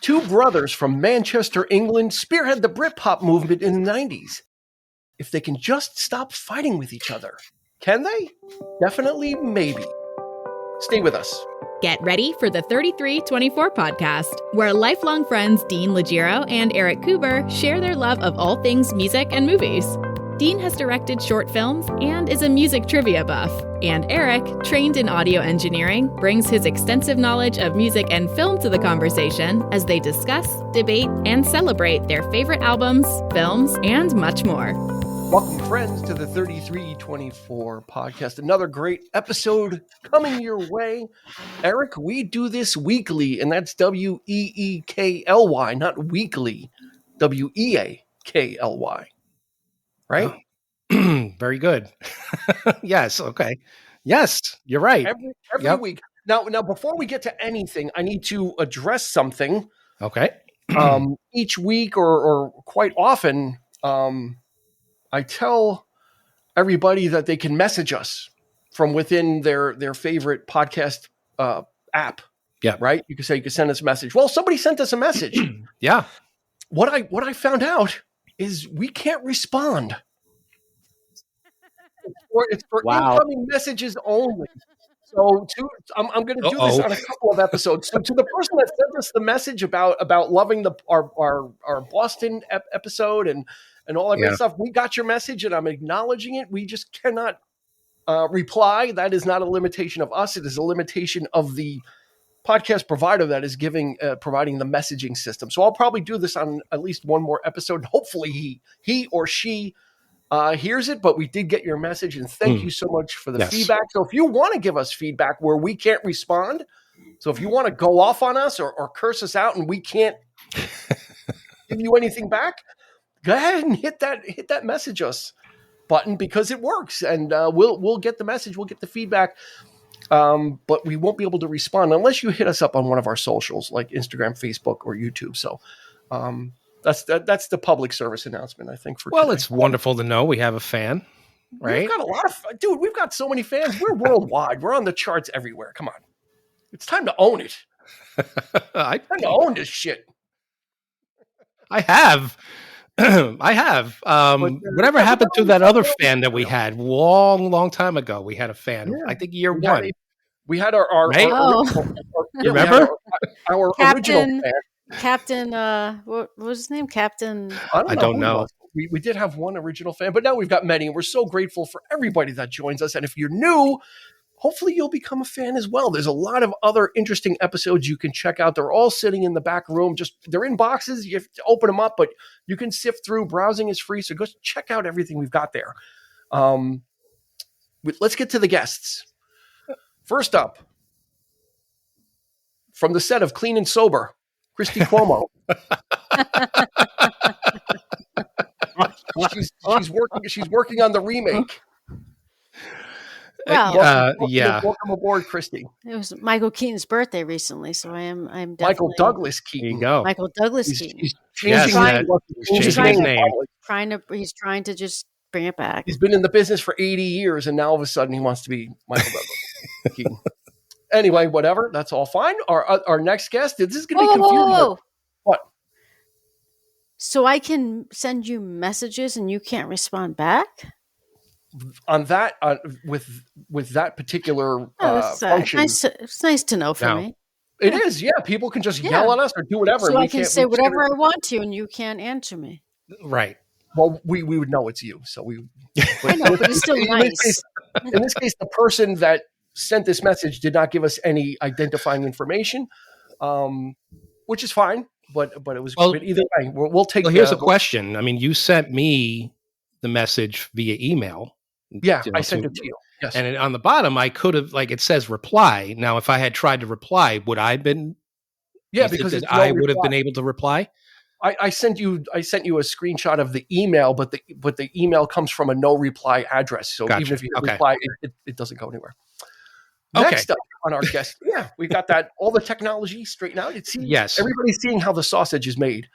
Two brothers from Manchester, England, spearhead the Britpop movement in the 90s. If they can just stop fighting with each other. Can they? Definitely, maybe. Stay with us. Get ready for the 3324 podcast, where lifelong friends Dean Legiro and Eric Kuber share their love of all things music and movies. Dean has directed short films and is a music trivia buff. And Eric, trained in audio engineering, brings his extensive knowledge of music and film to the conversation as they discuss, debate, and celebrate their favorite albums, films, and much more. Welcome, friends, to the 3324 podcast. Another great episode coming your way. Eric, we do this weekly, and that's W-E-E-K-L-Y, not weekly. W-E-A-K-L-Y. Right? Oh. Very good. Yes. Okay. Yes, you're right. Every week. Now, before we get to anything, I need to address something. Okay. Each week or quite often, I tell everybody that they can message us from within their favorite podcast app. Yeah. Right? You can send us a message. Well, somebody sent us a message. Yeah. What I found out is we can't respond. It's for incoming messages only. So I'm going to do this on a couple of episodes. So to the person that sent us the message about loving our Boston episode and all that great stuff, we got your message and I'm acknowledging it. We just cannot reply. That is not a limitation of us. It is a limitation of the podcast provider that is providing the messaging system. So I'll probably do this on at least one more episode. Hopefully he or she hears it, but we did get your message and thank you so much for the feedback. So if you want to give us feedback where we can't respond, so if you want to go off on us or curse us out and we can't give you anything back, go ahead and hit that message us button because it works and we'll get the message, we'll get the feedback. But we won't be able to respond unless you hit us up on one of our socials like Instagram, Facebook, or YouTube. So that's the public service announcement, I think. Well, it's wonderful to know we have a fan, right? We've got a lot of dude. We've got so many fans. We're worldwide. We're on the charts everywhere. Come on, it's time to own it. Time to own this shit. I have. Whatever happened to that other fan that we had long time ago? We had a fan. Yeah. I think year one. We had our right? Remember our Captain, original fan. Captain, what was his name? Captain. I don't know. We did have one original fan, but now we've got many, and we're so grateful for everybody that joins us. And if you're new, hopefully you'll become a fan as well. There's a lot of other interesting episodes you can check out. They're all sitting in the back room. They're in boxes. You have to open them up, but you can sift through. Browsing is free, so go check out everything we've got there. Let's get to the guests. First up, from the set of Clean and Sober, Christy Cuomo. She's working on the remake. Well, welcome aboard, Christy. It was Michael Keaton's birthday recently, so I'm definitely Michael Douglas Keaton. There you go. Michael Douglas Keaton. He's changing his name. He's trying to just bring it back. He's been in the business for 80 years, and now all of a sudden he wants to be Michael Douglas Keaton. Anyway, whatever. That's all fine. Our next guest. This is going to be confusing. Whoa. What? So I can send you messages and you can't respond back? On that, with that particular function. It's nice to know for me. It is, yeah. People can just yell at us or do whatever. So I can say whatever I want to, and you can't answer me. Right. Well, we would know it's you, so we. I know, but it's still nice. In this case, the person that sent this message did not give us any identifying information, which is fine. But it was either way. We'll take. Well, here's a question. I mean, you sent me the message via email. Yeah, I sent it to you. Yes. And on the bottom, I could have, it says reply. Now, if I had tried to reply, would I have been? Yeah, because I would have been able to reply. I sent you a screenshot of the email, but the email comes from a no reply address. So even if you reply, it doesn't go anywhere. Next up on our guest, we've got that all the technology straightened out. Everybody's seeing how the sausage is made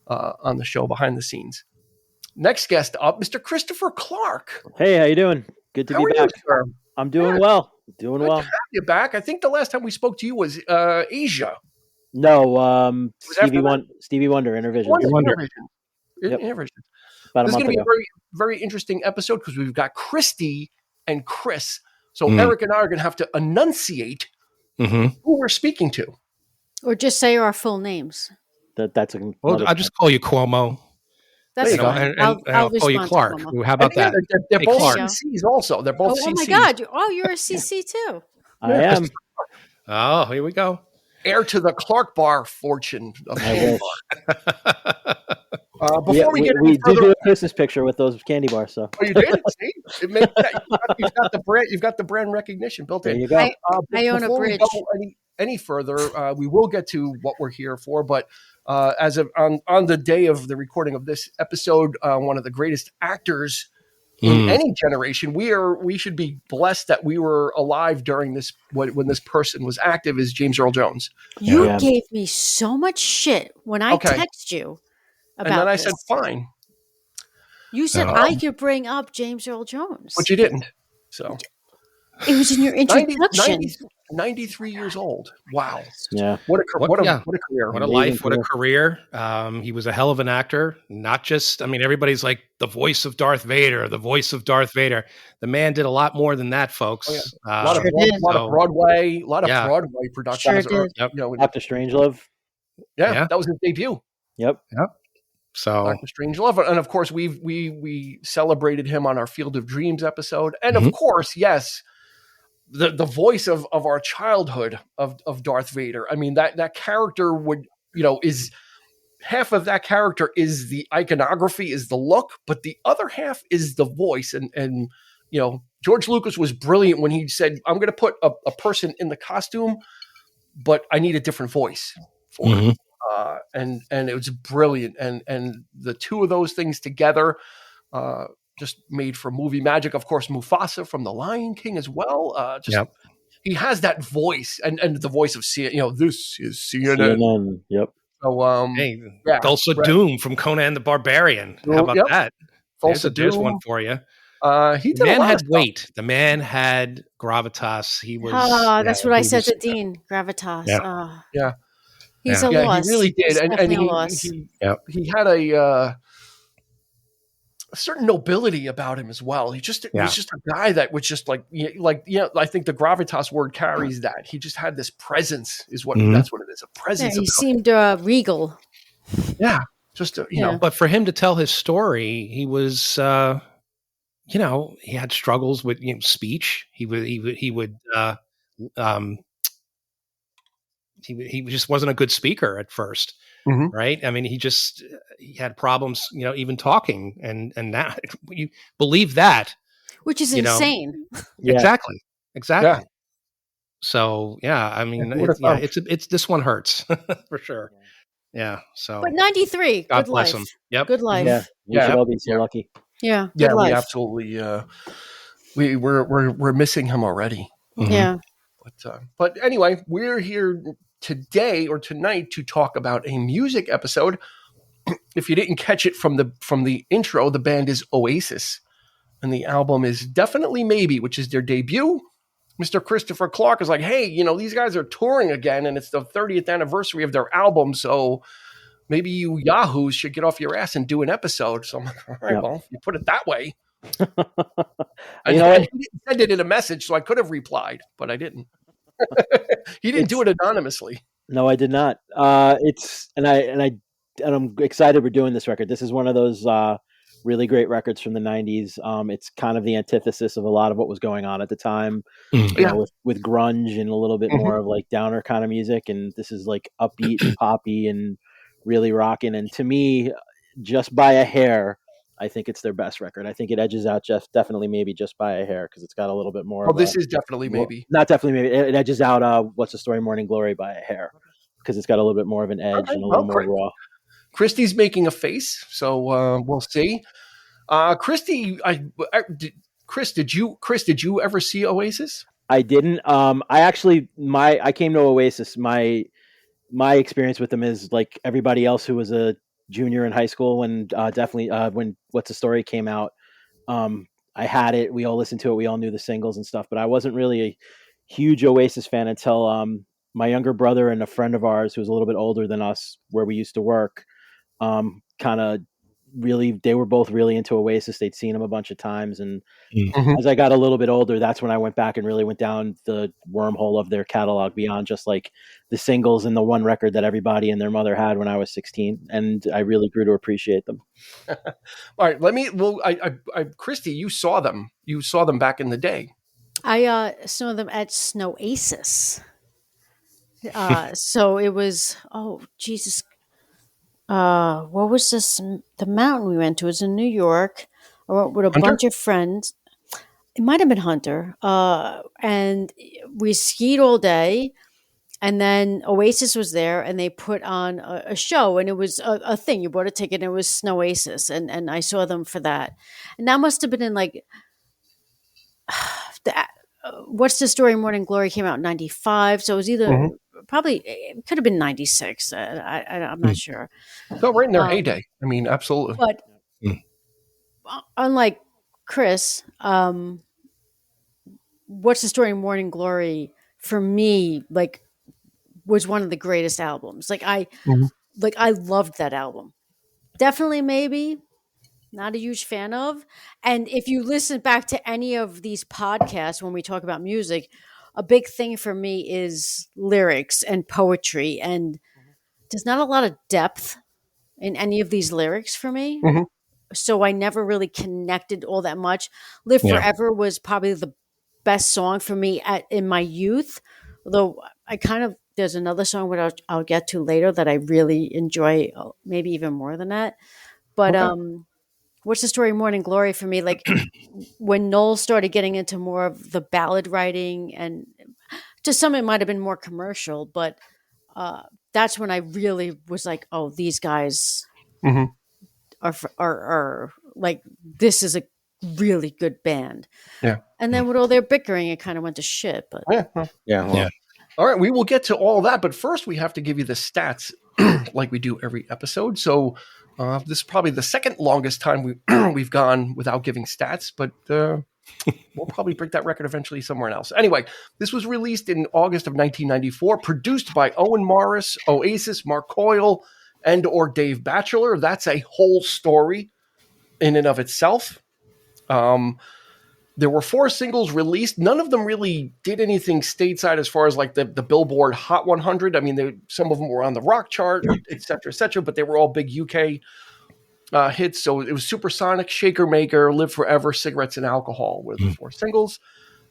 on the show behind the scenes. Next guest up, Mr. Christopher Clark. Hey, how you doing? Good to be back. You, sir? I'm doing well. Doing well. Good to have you back. I think the last time we spoke to you was Asia. No, Was after that? Stevie Wonder, Intervisions. Wonder. Yep. Intervisions. About a This is month going to be ago. a very, very interesting episode because we've got Christy and Chris. So Mm. Eric and I are going to have to enunciate who we're speaking to. Or just say our full names. That's Well, I'll just call you Cuomo. That's you go. fine. And I'll call you respond to Clark. Cuomo. How about that? They're Hey, both Clark. CCs also. They're both CCs. Oh my God. You're a CC too. I am. Oh, here we go. Heir to the Clark bar fortune of candy bar. Before we get we further, do a Christmas picture with those candy bars. So you did? See, you've got the brand. You've got the brand recognition built in. There you go. I own a Before we bridge. go any further, we will get to what we're here for. But as of on the day of the recording of this episode, one of the greatest actors in any generation, we should be blessed that we were alive during this when this person was active. Is James Earl Jones? You gave me so much shit when I text you about and then I this. said fine. You said I could bring up James Earl Jones, but you didn't. So it was in your introduction. 93 years old. Wow. Yeah. What a career. What a life. What a career. He was a hell of an actor. Not just, everybody's like the voice of Darth Vader, the voice of Darth Vader. The man did a lot more than that, folks. Oh, yeah. A lot of Broadway, a lot of Broadway productions. Sure did. Dr. Strangelove. Yeah, that was his debut. Yep. So Dr. Strangelove, and of course we celebrated him on our Field of Dreams episode, and of course, yes, the voice of our childhood of Darth Vader. That character is half of that character is the iconography, is the look, but the other half is the voice, and George Lucas was brilliant when he said, "I'm going to put a person in the costume, but I need a different voice for it." And it was brilliant, and the two of those things together just made for movie magic. Of course, Mufasa from The Lion King as well. He has that voice, and the voice of CNN. This is CNN. Yep. So Dulcet Doom from Conan the Barbarian. How about that? There's one for you. The man had weight. The man had gravitas. He was. That's what I said to Dean. Gravitas. Yeah. He's a loss. He really did, and he had a certain nobility about him as well. He was just a guy that was just I think the gravitas word carries that. He just had this presence. That's what it is. A presence. He seemed regal. Yeah, just But for him to tell his story, he was. He had struggles with speech. He just wasn't a good speaker at first, right? He had problems, even talking, and that you believe that, which is insane. Exactly. Yeah. So it's this one hurts for sure. Yeah. So, but 93, God good bless life. him. Yep. Good life. Yeah. We should all be so lucky. Yeah. Yeah. Life. We absolutely. We're missing him already. Yeah. But anyway, we're here today or tonight to talk about a music episode. If you didn't catch it from the intro, the band is Oasis, and the album is Definitely Maybe, which is their debut. Mr. Christopher Clark is like, hey, these guys are touring again, and it's the 30th anniversary of their album, so maybe you yahoos should get off your ass and do an episode. So I'm like, all right, well, you put it that way. He said it in a message, so I could have replied, but I didn't. He didn't do it anonymously. No, I did not. I'm excited we're doing this record. This is one of those really great records from the 90s. It's kind of the antithesis of a lot of what was going on at the time, with grunge and a little bit more of like downer kind of music. And this is like upbeat and poppy and really rocking. And to me, just by a hair, I think it's their best record. I think it edges out Definitely Maybe just by a hair because it's got a little bit more. This is Definitely Maybe. Not Definitely Maybe. It edges out What's the Story, Morning Glory by a hair because it's got a little bit more of an edge and a little more raw. Christy's making a face, so we'll see. Christy, Chris, did you ever see Oasis? I didn't. I came to Oasis. My experience with them is like everybody else who was a junior in high school when when What's the Story came out. I had it. We all listened to it. We all knew the singles and stuff, but I wasn't really a huge Oasis fan until my younger brother and a friend of ours who was a little bit older than us, where we used to work, kind of really, they were both really into Oasis. They'd seen them a bunch of times. And as I got a little bit older, that's when I went back and really went down the wormhole of their catalog beyond just like the singles and the one record that everybody and their mother had when I was 16. And I really grew to appreciate them. All right, Christy, you saw them. You saw them back in the day. I saw them at Oasis. So it was, oh Jesus, what was this? The mountain we went to was in New York. I went with a Hunter? bunch of friends. It might have been Hunter. And we skied all day. And then Oasis was there, and they put on a show, and it was a thing. You bought a ticket, and it was Oasis, and I saw them for that. And that must have been in like, What's the Story? Morning Glory came out in 95. So it was either probably, it could have been 96. I'm not sure. So right in their heyday. I mean, absolutely. But unlike Chris, What's the Story? Morning Glory for me, like, was one of the greatest albums. Like I loved that album. Definitely, maybe not a huge fan of. And if you listen back to any of these podcasts when we talk about music, a big thing for me is lyrics and poetry. And there's not a lot of depth in any of these lyrics for me. So I never really connected all that much. Live Forever was probably the best song for me in my youth. Although there's another song which I'll get to later that I really enjoy, maybe even more than that. But What's the Story? Morning Glory for me, like when Noel started getting into more of the ballad writing, and to some it might have been more commercial, but that's when I really was like, oh, these guys are like, this is a really good band. Yeah. And then with all their bickering, it kind of went to shit. But yeah. All right, we will get to all that, but first we have to give you the stats like we do every episode. So this is probably the second longest time we've gone without giving stats, but we'll probably break that record eventually somewhere else. Anyway, this was released in August of 1994, produced by Owen Morris, Oasis, Mark Coyle, and or Dave Batchelor. That's a whole story in and of itself. There were 4 singles released. None of them really did anything stateside as far as like the Billboard Hot 100. I mean, some of them were on the rock chart, et cetera, but they were all big UK hits. So it was Supersonic, Shaker Maker, Live Forever, Cigarettes and Alcohol were the 4 singles.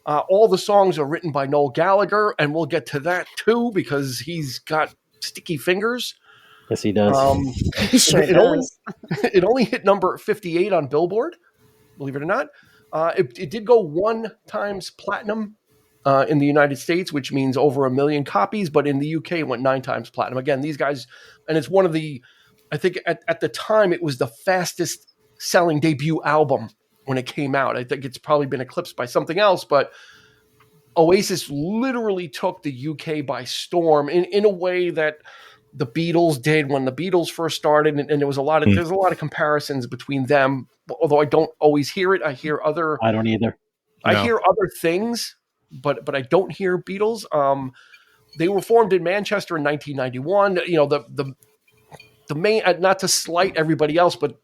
All the songs are written by Noel Gallagher, and we'll get to that too because he's got sticky fingers. Yes, he does. He sure does. It only hit number 58 on Billboard, believe it or not. It did go 1 times platinum in the United States, which means over 1 million copies. But in the UK, it went 9 times platinum. Again, these guys, and it's one of the, I think at the time, it was the fastest selling debut album when it came out. I think it's probably been eclipsed by something else, but Oasis literally took the UK by storm in a way that the Beatles did when the Beatles first started. And there was there's a lot of comparisons between them. Although I don't always hear it. I hear other. I don't either. I hear other things, but I don't hear Beatles. They were formed in Manchester in 1991. You know, the main, not to slight everybody else, but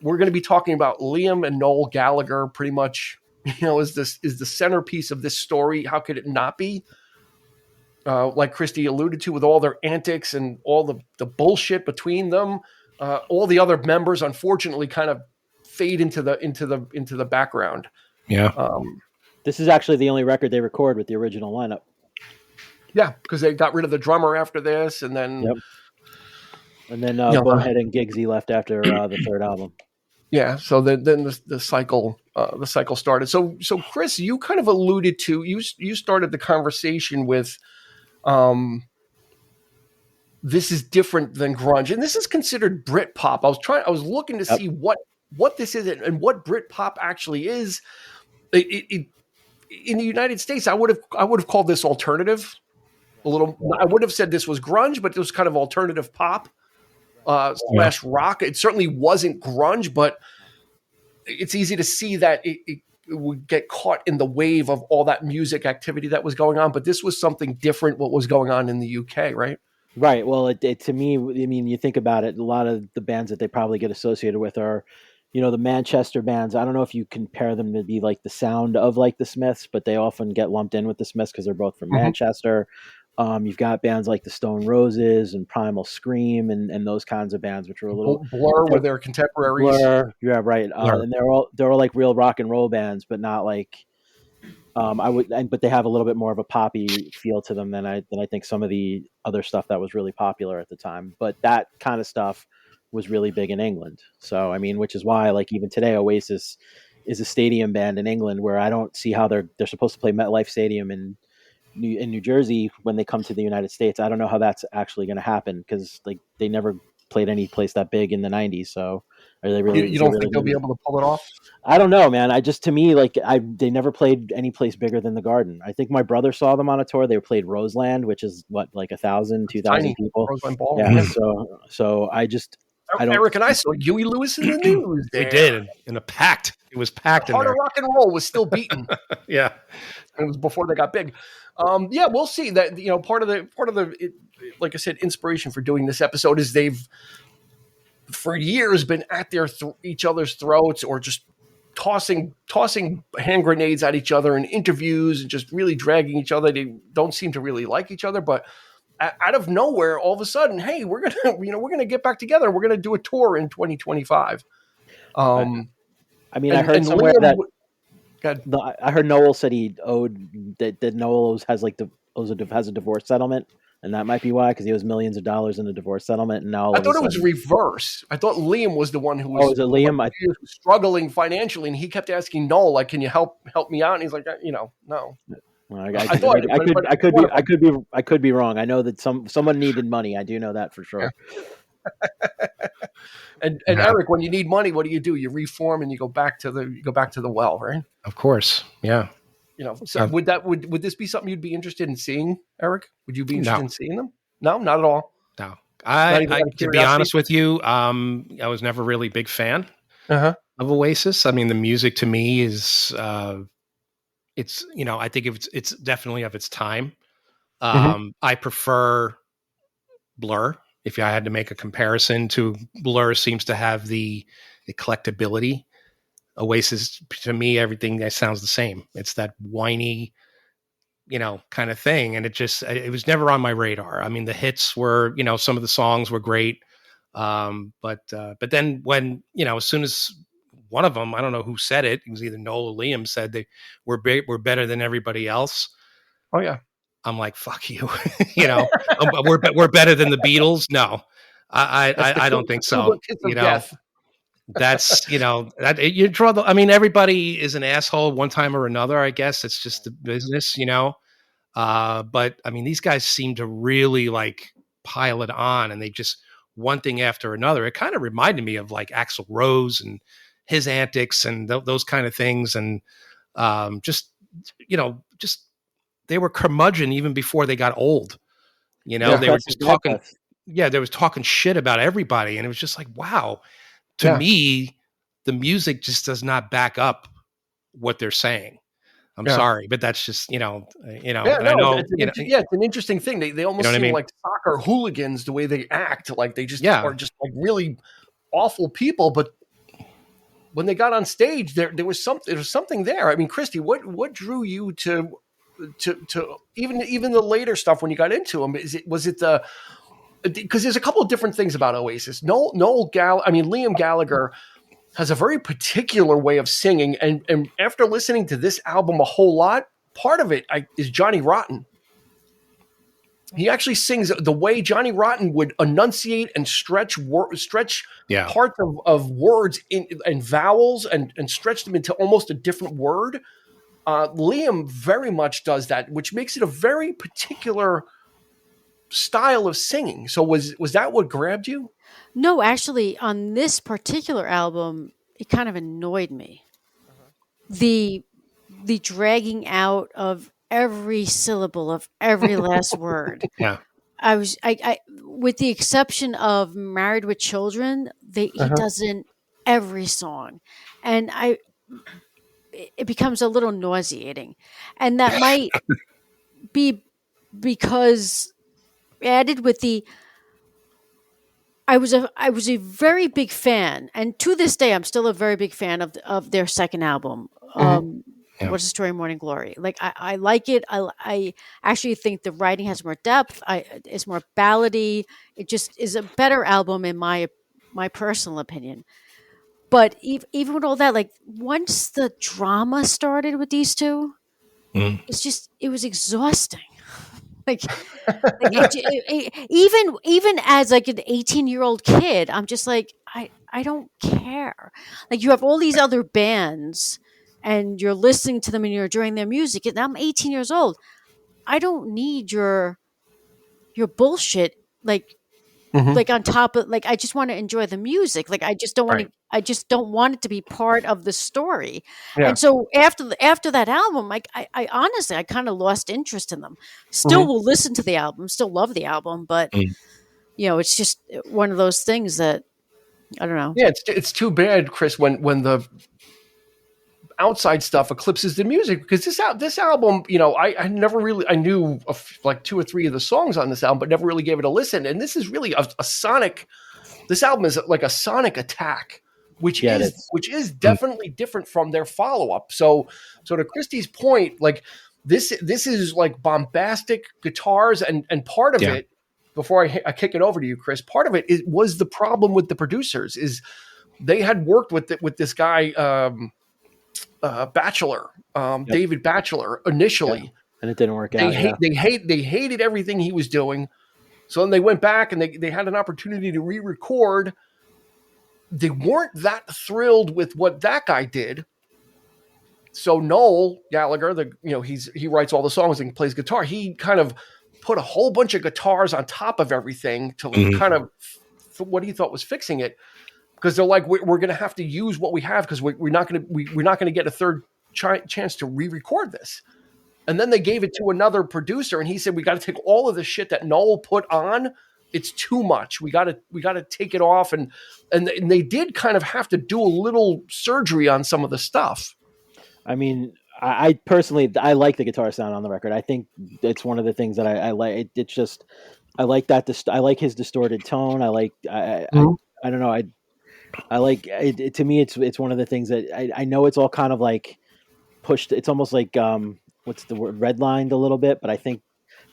we're going to be talking about Liam and Noel Gallagher pretty much, you know, is the centerpiece of this story. How could it not be? Like Christy alluded to, with all their antics and all the bullshit between them, all the other members unfortunately kind of fade into the background. Yeah. This is actually the only record they record with the original lineup. Yeah, because they got rid of the drummer after this, and then Bonehead and Giggsy left after the 3rd album. Yeah, so then the cycle started. So Chris, you kind of alluded to, you started the conversation with this is different than grunge, and this is considered Britpop. I was looking to see what this is and what Britpop actually is. In the United States, I would have called this alternative. A little, I would have said this was grunge, but it was kind of alternative pop / rock. It certainly wasn't grunge, but it's easy to see that would get caught in the wave of all that music activity that was going on. But this was something different. What was going on in the UK, right? Right. Well, it to me, I mean, you think about it, a lot of the bands that they probably get associated with are, the Manchester bands. I don't know if you compare them to be like the sound of like the Smiths, but they often get lumped in with the Smiths because they're both from Manchester. You've got bands like the Stone Roses and Primal Scream and those kinds of bands, which are a little Blur with their contemporaries. Blur, yeah, right. And they're all like real rock and roll bands, but not like but they have a little bit more of a poppy feel to them than I think some of the other stuff that was really popular at the time. But that kind of stuff was really big in England. So I mean, which is why like even today, Oasis is a stadium band in England, where I don't see how they're supposed to play MetLife Stadium in New Jersey when they come to the United States. I don't know how that's actually going to happen because like they never played any place that big in the '90s. So are they really? You don't think they'll be able to pull it off? I don't know, man. To me, like they never played any place bigger than the Garden. I think my brother saw them on a tour. They played Roseland, which is what, like 1,000, 2,000 people. Roseland Ball. Yeah. So I don't. Eric and I saw Huey Lewis in the news. We did in a packed. It was packed. The heart of rock and roll was still beating. Yeah, it was before they got big. Yeah, we'll see that. Part of the like I said, inspiration for doing this episode is they've for years been at their each other's throats, or just tossing hand grenades at each other in interviews and just really dragging each other. They don't seem to really like each other, but out of nowhere, all of a sudden, hey, we're gonna get back together. We're gonna do a tour in 2025. I mean, I heard somewhere that I heard Noel said he owed that Noel has a divorce settlement. And that might be why, because he owes millions of dollars in a divorce settlement. And now I thought it was reverse. I thought Liam was the one who was, was it Liam? He was struggling financially, and he kept asking Noel, like, "Can you help me out?" And he's like, "No." Well, I could be wrong. I know that someone needed money. I do know that for sure. Yeah. and Eric, when you need money, what do? You reform and you go back to the well, right? Of course, yeah. So would this be something you'd be interested in seeing, Eric? Would you be interested in seeing them? No, not at all. No, I to be honest with you, I was never really a big fan of Oasis. I mean, the music to me is, it's I think it's definitely of its time. I prefer Blur. If I had to make a comparison to Blur, seems to have the eclectability. Oasis, to me, everything that sounds the same. It's that whiny, kind of thing. And it was never on my radar. I mean, the hits were, some of the songs were great. But then when, as soon as one of them, I don't know who said it was either Noel or Liam, said they we're better than everybody else. Oh yeah. I'm like, fuck you. We're better than the Beatles. No, I don't think so. That's that you draw the. I mean, everybody is an asshole one time or another. I guess it's just the business, But I mean, these guys seem to really like pile it on, and they just one thing after another. It kind of reminded me of like Axl Rose and his antics and those kind of things, and just they were curmudgeon even before they got old. They were just talking. Yeah, they was talking shit about everybody, and it was just like, wow. To me, the music just does not back up what they're saying. I'm sorry, but that's just I know. It's an interesting thing. They almost seem like soccer hooligans the way they act. Like they just are just like really awful people. But when they got on stage, there was something there. I mean, Christy, what drew you to even the later stuff when you got into them? Was it the because there's a couple of different things about Oasis. Liam Gallagher has a very particular way of singing, and after listening to this album a whole lot, part of it is Johnny Rotten. He actually sings the way Johnny Rotten would enunciate and stretch parts of words and vowels and stretch them into almost a different word. Liam very much does that, which makes it a very particular style of singing. So was that what grabbed you? No, actually, on this particular album, it kind of annoyed me. The dragging out of every syllable of every last word. Yeah. I with the exception of Married with Children, he does in every song. And it becomes a little nauseating, and that might be because added with the I was a very big fan, and to this day, I'm still a very big fan of their second album. What's the Story, Morning Glory? Like I like it. I actually think the writing has more depth. It's more ballady. It just is a better album in my personal opinion. But even with all that, like once the drama started with these two, it was exhausting. Like even as like an 18-year-old kid, I'm just like, I don't care. Like you have all these other bands and you're listening to them and you're enjoying their music. And I'm 18 years old. I don't need your bullshit. Like on top of, like, I just want to enjoy the music. Like I just don't want to. I just don't want it to be part of the story. Yeah. And so after that album, like I honestly, I kind of lost interest in them. Still will listen to the album, still love the album, but it's just one of those things that I don't know. Yeah, it's too bad, Chris, when the outside stuff eclipses the music, because this album, I never really, I knew like 2 or 3 of the songs on this album, but never really gave it a listen. And this is really a sonic. This album is like a sonic attack, which is definitely different from their follow up. So to Christy's point, like this is like bombastic guitars, and part of it. Before I kick it over to you, Chris, part of it was the problem with the producers is they had worked with this guy. Batchelor, David Batchelor, initially, and it didn't work out. They hated everything he was doing, so then they went back and they had an opportunity to re-record. They weren't that thrilled with what that guy did, so Noel Gallagher, he writes all the songs and plays guitar. He kind of put a whole bunch of guitars on top of everything to kind of what he thought was fixing it. Because they're like, we're going to have to use what we have because we're not going to get a third chance to re-record this. And then they gave it to another producer, and he said, we got to take all of the shit that Noel put on. It's too much. We got to take it off, and they did kind of have to do a little surgery on some of the stuff. I mean, I personally like the guitar sound on the record. I think it's one of the things that I like. It's just I like that. I like his distorted tone. I like I don't know. I like it. To me, it's one of the things that I know it's all kind of like pushed. It's almost like what's the word, redlined a little bit, but I think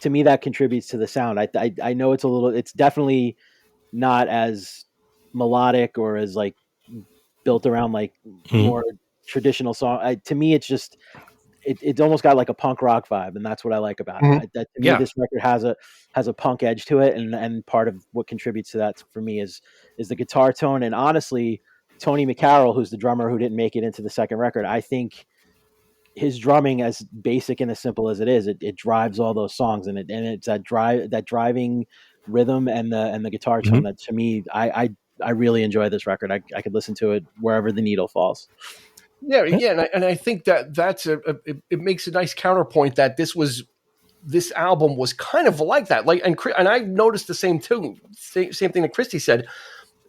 to me that contributes to the sound. I know it's definitely not as melodic or as like built around like more traditional song. To me, it's just it's almost got like a punk rock vibe, and that's what I like about it. To me, this record has a punk edge to it, and part of what contributes to that for me is the guitar tone. And honestly, Tony McCarroll, who's the drummer who didn't make it into the second record, I think his drumming, as basic and as simple as it is, it drives all those songs, and it's that driving rhythm and the guitar tone that to me I really enjoy this record. I could listen to it wherever the needle falls. Yeah, and I think that's it makes a nice counterpoint that this album was kind of like that. Like, and I noticed the same too. Same thing that Christy said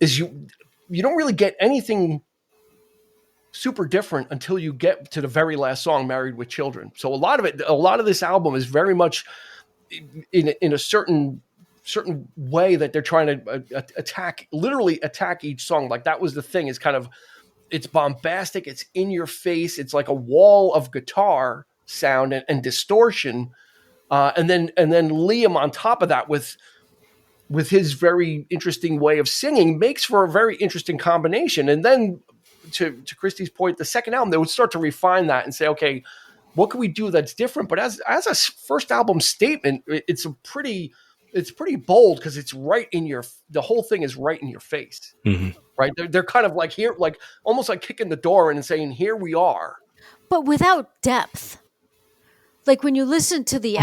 is you don't really get anything super different until you get to the very last song, "Married with Children." So a lot of this album is very much in a certain way that they're trying to literally attack each song. Like that was the thing, is kind of. It's bombastic. It's in your face. It's like a wall of guitar sound and distortion, and then Liam on top of that with his very interesting way of singing makes for a very interesting combination. And then to Christy's point, the second album they would start to refine that and say, okay, what can we do that's different? But as a first album statement, it's pretty bold because it's right in the whole thing is right in your face. Right. They're kind of like here, like almost like kicking the door in and saying, here we are. But without depth. Like when you listen to the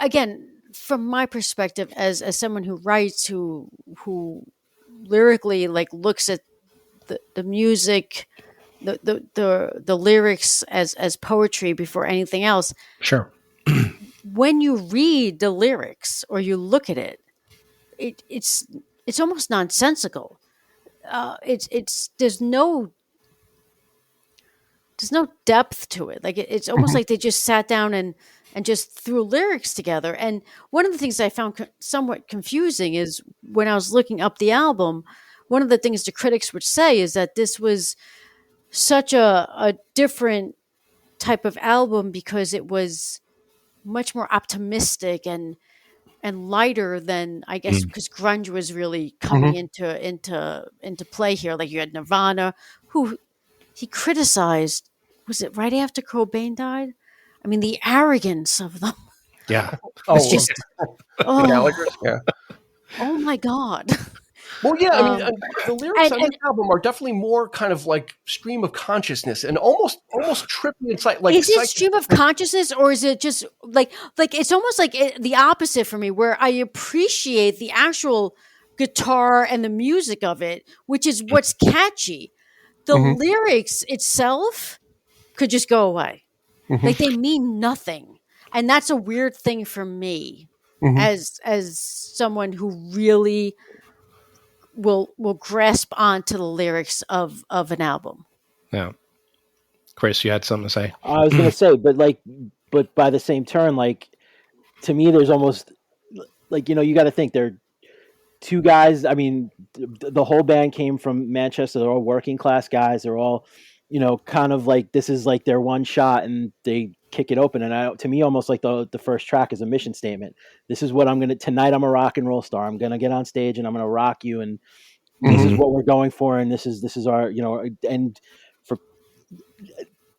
again, from my perspective as someone who writes, who lyrically like looks at the music, the lyrics as poetry before anything else. Sure. When you read the lyrics or you look at it, it's almost nonsensical. There's no there's no depth to it. Like it's almost like they just sat down and just threw lyrics together. And one of the things I found somewhat confusing is when I was looking up the album, one of the things the critics would say is that this was such a different type of album because it was much more optimistic and lighter than, I guess, because grunge was really coming into play here. Like you had Nirvana, who he criticized. Was it right after Cobain died? I mean, the arrogance of them. Yeah. It's just oh my God. Well, yeah, I mean, the lyrics on this album are definitely more kind of like stream of consciousness and almost trippy. It's like is it stream of consciousness, or is it just like it's almost like the opposite for me, where I appreciate the actual guitar and the music of it, which is what's catchy. The lyrics itself could just go away, like they mean nothing, and that's a weird thing for me as someone who really will grasp onto the lyrics of an album. Yeah. Chris, you had something to say? I was going to say, but by the same turn, like, to me, there's almost like, you got to think they're two guys. I mean, the whole band came from Manchester. They're all working class guys. They're all, kind of like, this is like their one shot and they kick it open. And to me, almost like the first track is a mission statement. This is what tonight I'm a rock and roll star. I'm going to get on stage and I'm going to rock you. And this is what we're going for. And this is our, and for,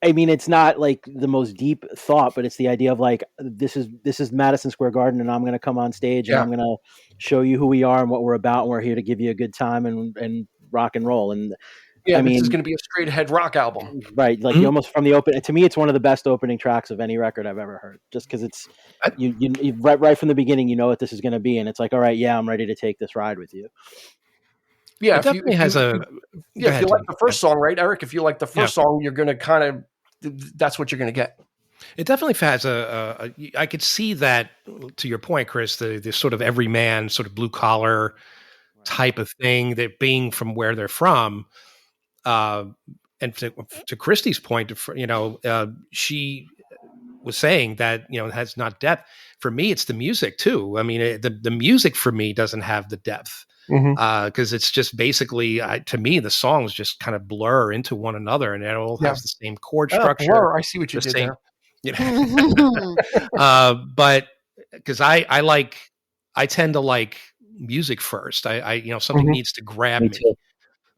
I mean, it's not like the most deep thought, but it's the idea of like, this is Madison Square Garden and I'm going to come on stage and I'm going to show you who we are and what we're about. And we're here to give you a good time and rock and roll. And yeah, this is going to be a straight ahead rock album. Right. Like you almost from the open, to me, it's one of the best opening tracks of any record I've ever heard, just because it's you right from the beginning, you know what this is going to be. And it's like, all right, yeah, I'm ready to take this ride with you. Yeah. If you like the first song, right, Eric, if you like the first song, you're going to kind of, that's what you're going to get. It definitely has I could see that, to your point, Chris, the sort of everyman, sort of blue collar type of thing, that being from where they're from. And to Christy's point, she was saying that, it has not depth. For me, it's the music too. I mean, the music for me doesn't have the depth. Because it's just basically, to me, the songs just kind of blur into one another, and it all has the same chord structure. Blur. I see what you did there. But because I tend to like music first. Something needs to grab me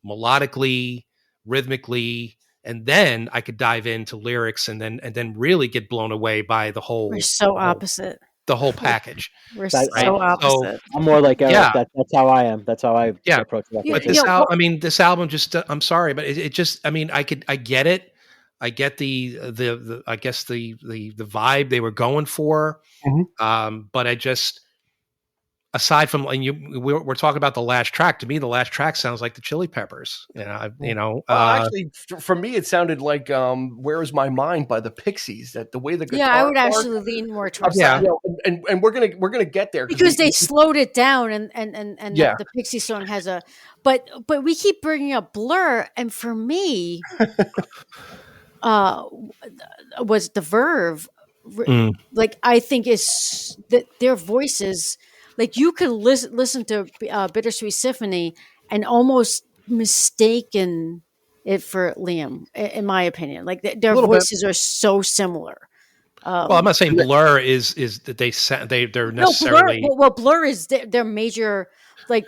melodically, rhythmically, and then I could dive into lyrics and then really get blown away by the whole. We're so opposite. The whole package. We're so opposite. I'm more like Eric. Yeah. That's how I am. That's how I approach that. But this album just, I'm sorry, but it just, I mean, I get it. I get the I guess the vibe they were going for. But I just, aside from, and we're talking about the last track. To me, the last track sounds like the Chili Peppers. Actually, for me, it sounded like "Where Is My Mind" by the Pixies. That the way the guitar. Yeah, I would actually lean more towards that. And we're gonna get there because they slowed it down, and the Pixie song has a. But we keep bringing up Blur, and for me, was the Verve. Like I think is that their voices. Like you could listen to Bittersweet Symphony and almost mistaken it for Liam, in my opinion. Like their voices are so similar. Well, I'm not saying Blur is that they're necessarily. Blur is their major. Like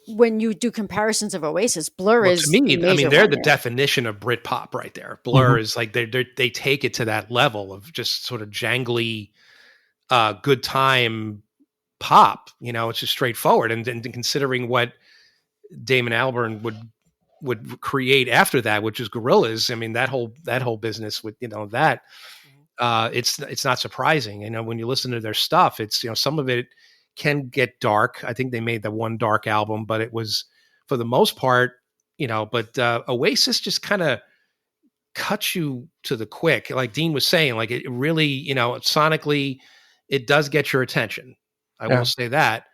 when you do comparisons of Oasis, Blur is to me. I mean, they're the definition of Britpop right there. Blur is like they take it to that level of just sort of jangly, good time. Pop, it's just straightforward, and considering what Damon Albarn would create after that, which is Gorillaz. I mean, that whole business with that, it's not surprising. When you listen to their stuff, it's some of it can get dark. I think they made the one dark album, but it was for the most part, But Oasis just kind of cuts you to the quick, like Dean was saying. Like it really, sonically, it does get your attention. I will say that.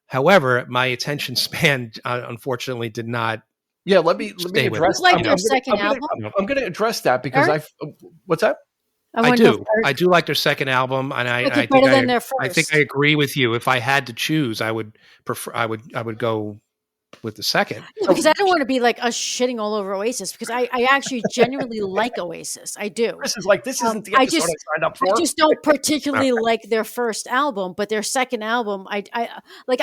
However, my attention span, unfortunately, did not Yeah, let me address. Like their second album. I'm going to address that because what's that? I do like their second album, and I think I think I agree with you. If I had to choose, I would prefer. I would go with the second. Because I don't want to be like us shitting all over Oasis, because I actually genuinely like Oasis. I do. This isn't the episode I signed up for. I just don't particularly like their first album, but their second album, I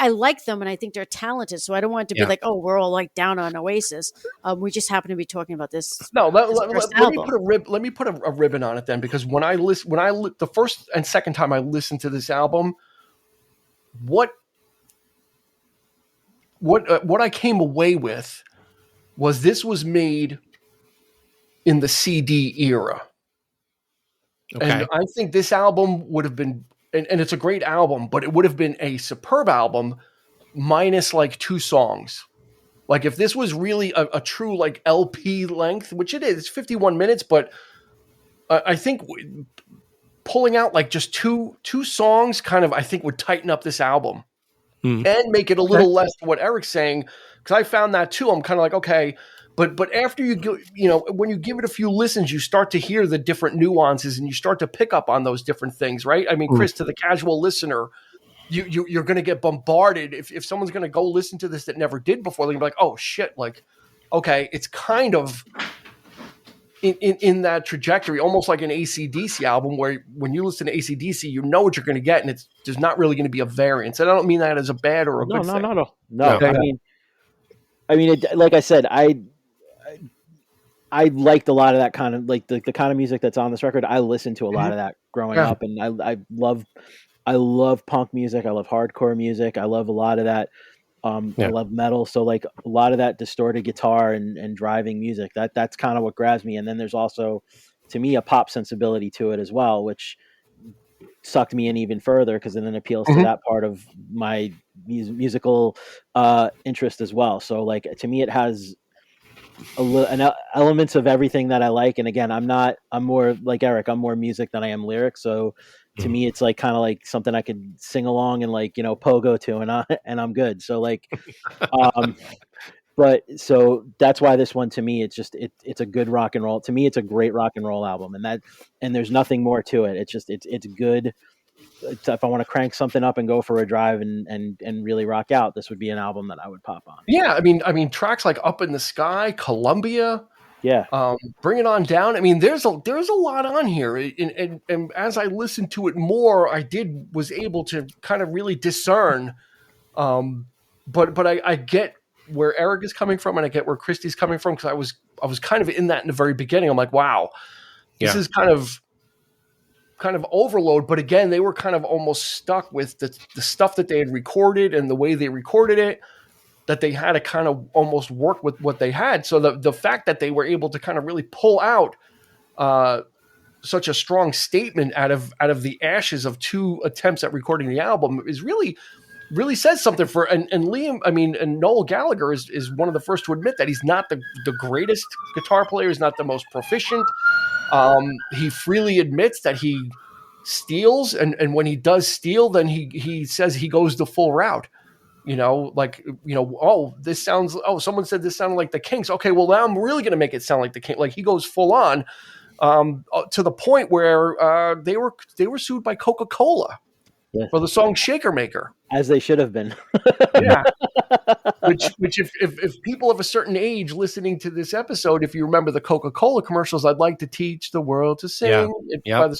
like them, and I think they're talented. So I don't want it to be like, oh, we're all like down on Oasis. We just happen to be talking about this. No, let me put a ribbon on it then, because when I the first and second time I listened to this album, what I came away with was this was made in the CD era. Okay. And I think this album would have been, and it's a great album, but it would have been a superb album minus like 2 songs. Like if this was really a true like LP length, which it is, it's 51 minutes, but I think pulling out like just two songs kind of, I think, would tighten up this album. And make it a little less what Eric's saying, because I found that too. I'm kind of like, okay, but after you go, when you give it a few listens, you start to hear the different nuances and you start to pick up on those different things, right? I mean, Chris, to the casual listener, you're going to get bombarded if someone's going to go listen to this that never did before. They're going to be like, oh shit, like, okay, it's kind of in that trajectory, almost like an AC/DC album, where when you listen to AC/DC, you know what you're going to get, and there's not really going to be a variance. And I don't mean that as a bad or a good thing. No. Okay. I mean, like I said, I liked a lot of that kind of like the kind of music that's on this record. I listened to a lot of that growing up, and I love punk music. I love hardcore music. I love a lot of that. I love metal, so like a lot of that distorted guitar and driving music, that's kind of what grabs me. And then there's also, to me, a pop sensibility to it as well, which sucked me in even further, because then it appeals to that part of my musical interest as well. So like to me, it has elements of everything that I like. And again, I'm more like Eric. I'm more music than I am lyrics. So to me, it's like kind of like something I could sing along and like, pogo to, and I'm good. So like, but so that's why this one, to me, it's just, it's a good rock and roll. To me, it's a great rock and roll album, and there's nothing more to it. It's just, it's good. If I want to crank something up and go for a drive and really rock out, this would be an album that I would pop on. Yeah. I mean, tracks like Up in the Sky, Columbia, Bring It On Down. I mean, there's a lot on here, and as I listened to it more, I was able to kind of really discern. But I get where Eric is coming from, and I get where Christy's coming from, because I was kind of in that in the very beginning. I'm like, wow, this is kind of overload. But again, they were kind of almost stuck with the stuff that they had recorded and the way they recorded it, that they had to kind of almost work with what they had. So the fact that they were able to kind of really pull out such a strong statement out of the ashes of 2 attempts at recording the album is really says something for, and Liam, and Noel Gallagher is one of the first to admit that he's not the greatest guitar player. He's not the most proficient. He freely admits that he steals, and when he does steal, then he says he goes the full route. Someone said this sounded like the Kinks. Okay, well, now I'm really going to make it sound like the Kinks. Like, he goes full on, to the point where they were sued by Coca-Cola for the song Shaker Maker. As they should have been. Yeah. Which if people of a certain age listening to this episode, if you remember the Coca-Cola commercials, I'd like to teach the world to sing. By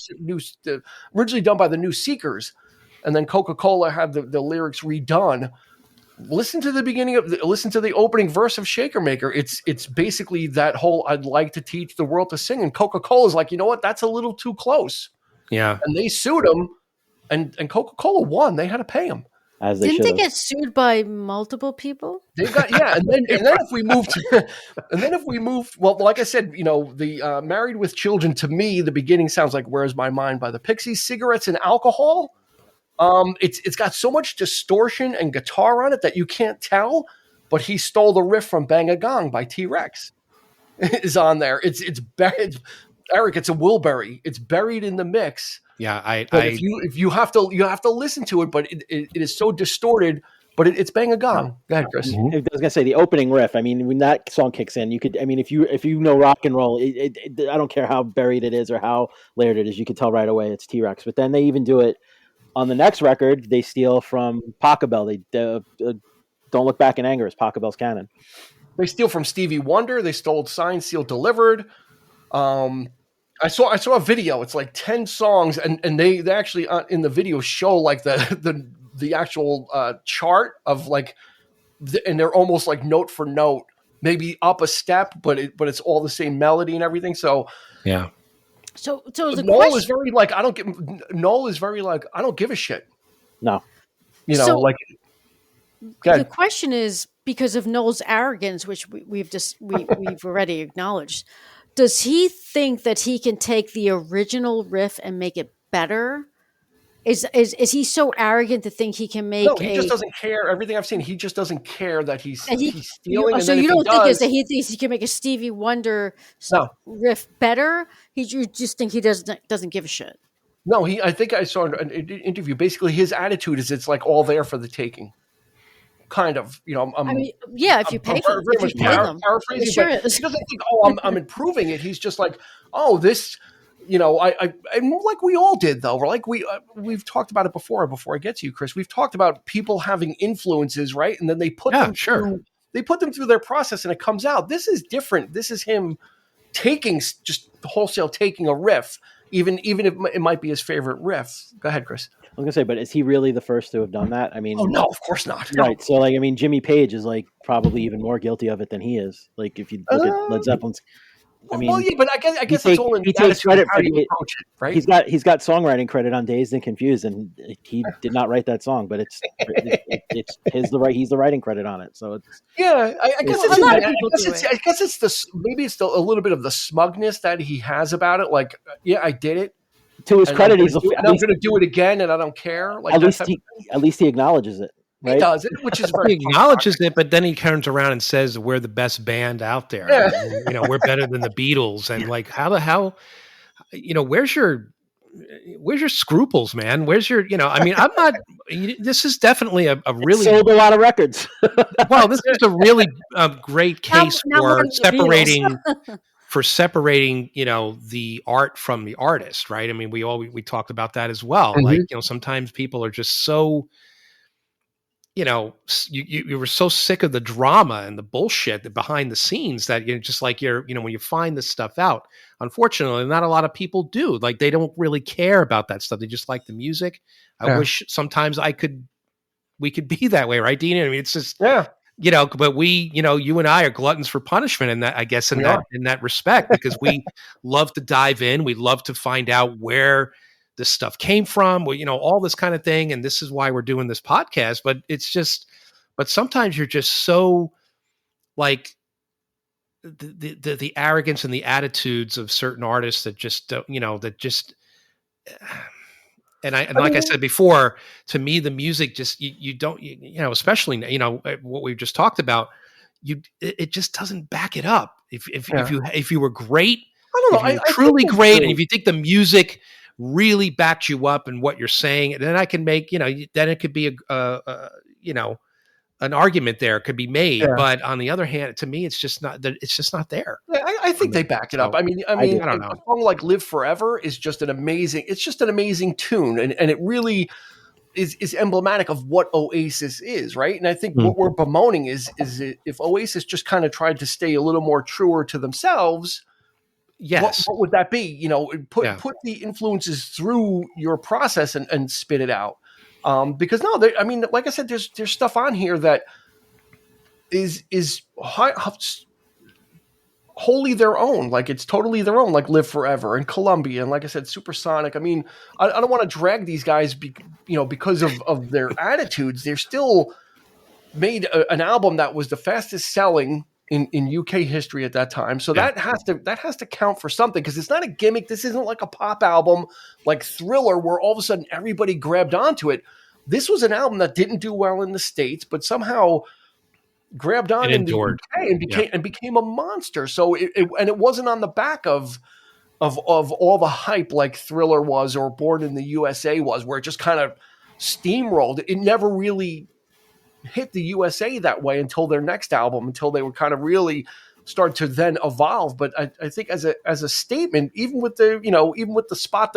originally done by the New Seekers. And then Coca-Cola had the lyrics redone. Listen to the opening verse of Shaker Maker. It's basically that whole "I'd like to teach the world to sing," and Coca-Cola's like, you know what? That's a little too close. Yeah, and they sued him, and Coca-Cola won. They had to pay him. Didn't they get sued by multiple people? They got and then if we moved, well, like I said, the Married with Children, to me, the beginning sounds like "Where's My Mind" by the Pixies. Cigarettes and Alcohol. It's got so much distortion and guitar on it that you can't tell, but he stole the riff from Bang a Gong by T-Rex is on there. It's Eric, it's a Wilbury. It's buried in the mix. Yeah. If you have to listen to it, but it is so distorted but it's bang a gong. Go ahead, Chris. I was gonna say the opening riff. I mean, when that song kicks in, you could. I mean, if you know rock and roll, I don't care how buried it is or how layered it is, you could tell right away it's T-Rex. But then they even do it on the next record. They steal from Pachelbel. They Don't Look Back in Anger is Pachelbel's canon. They steal from Stevie Wonder. They stole Signed, Sealed, Delivered. I saw a video. It's like 10 songs, and they actually in the video show like the actual chart of like, and they're almost like note for note, maybe up a step, but it's all the same melody and everything. So yeah. So Noel is very like I don't give a shit. No, like. The question is, because of Noel's arrogance, which we've already acknowledged. Does he think that he can take the original riff and make it better? Is he so arrogant to think he can make? No, he just doesn't care. Everything I've seen, he just doesn't care that he's stealing. So you don't think is that he thinks he can make a Stevie Wonder riff better? You just think he doesn't give a shit. No, I think I saw an interview. Basically, his attitude is it's like all there for the taking. Kind of, if you pay for them, paraphrasing, sure but he doesn't think, oh, I'm improving it. He's just like, oh, this, I like we all did though. We're like we've talked about it before. Before I get to you, Chris, we've talked about people having influences, right? And then they put them through their process, and it comes out. This is different. This is him just wholesale taking a riff, even if it might be his favorite riff. Go ahead, Chris. I was gonna say, but is he really the first to have done that? I mean, oh no, of course not. Right. So, like, I mean, Jimmy Page is like probably even more guilty of it than he is. Like, if you look at Led Zeppelin's, I mean, well, yeah, but I guess it's all in he takes credit for you approach it, right? He's got songwriting credit on Dazed and Confused, and he did not write that song, but it's he's the writing credit on it. So it's I guess it's a little bit of the smugness that he has about it. Like, yeah, I did it. To his credit, I'm going to do it again, and I don't care. Like, at least he acknowledges it. Right? He does it, which is very. He acknowledges it, but then he turns around and says, "We're the best band out there. Yeah. We're better than the Beatles." And like, how the hell, where's your scruples, man? Where's your, I mean, I'm not. This is definitely a really sold a lot of records. Well, this is a really great case for separating. For separating, the art from the artist, right? I mean, we talked about that as well. Mm-hmm. Like, sometimes people are just so, you were so sick of the drama and the bullshit behind the scenes that you're just like, when you find this stuff out, unfortunately, not a lot of people do. Like, they don't really care about that stuff. They just like the music. I wish sometimes we could be that way, right, Dean? I mean, it's just, but we, you and I are gluttons for punishment in that, I guess, in that respect, because we love to dive in. We love to find out where this stuff came from, all this kind of thing. And this is why we're doing this podcast. But but sometimes you're just so like the arrogance and the attitudes of certain artists that just, And like I said before, to me, the music just you don't especially what we've just talked about, it just doesn't back it up. If you were great, I don't know, if you're truly great, and if you think the music really backed you up and what you're saying, then I can make then it could be an argument there could be made. Yeah. But on the other hand, to me, it's just not there. Yeah, I think they back it up. I mean, I don't know. A song like "Live Forever" is just an amazing tune, and it really is emblematic of what Oasis is, right? And I think what we're bemoaning is if Oasis just kind of tried to stay a little more truer to themselves. Yes. What would that be? Put the influences through your process and spit it out. Because like I said, there's stuff on here that is wholly their own. Like, it's totally their own, like "Live Forever" and "Columbia." And like I said, Supersonic. I mean, I don't want to drag these guys, because of their attitudes. They're still made an album that was the fastest selling in UK history at that time. So that has to count for something, because it's not a gimmick. This isn't like a pop album like Thriller where all of a sudden everybody grabbed onto it. This was an album that didn't do well in the States, but somehow grabbed on in the UK and became a monster. So it wasn't on the back of all the hype like Thriller was or Born in the USA was, where it just kind of steamrolled. It never really hit the USA that way until their next album, until they were kind of really start to then evolve. But I think as a statement, even with the spot,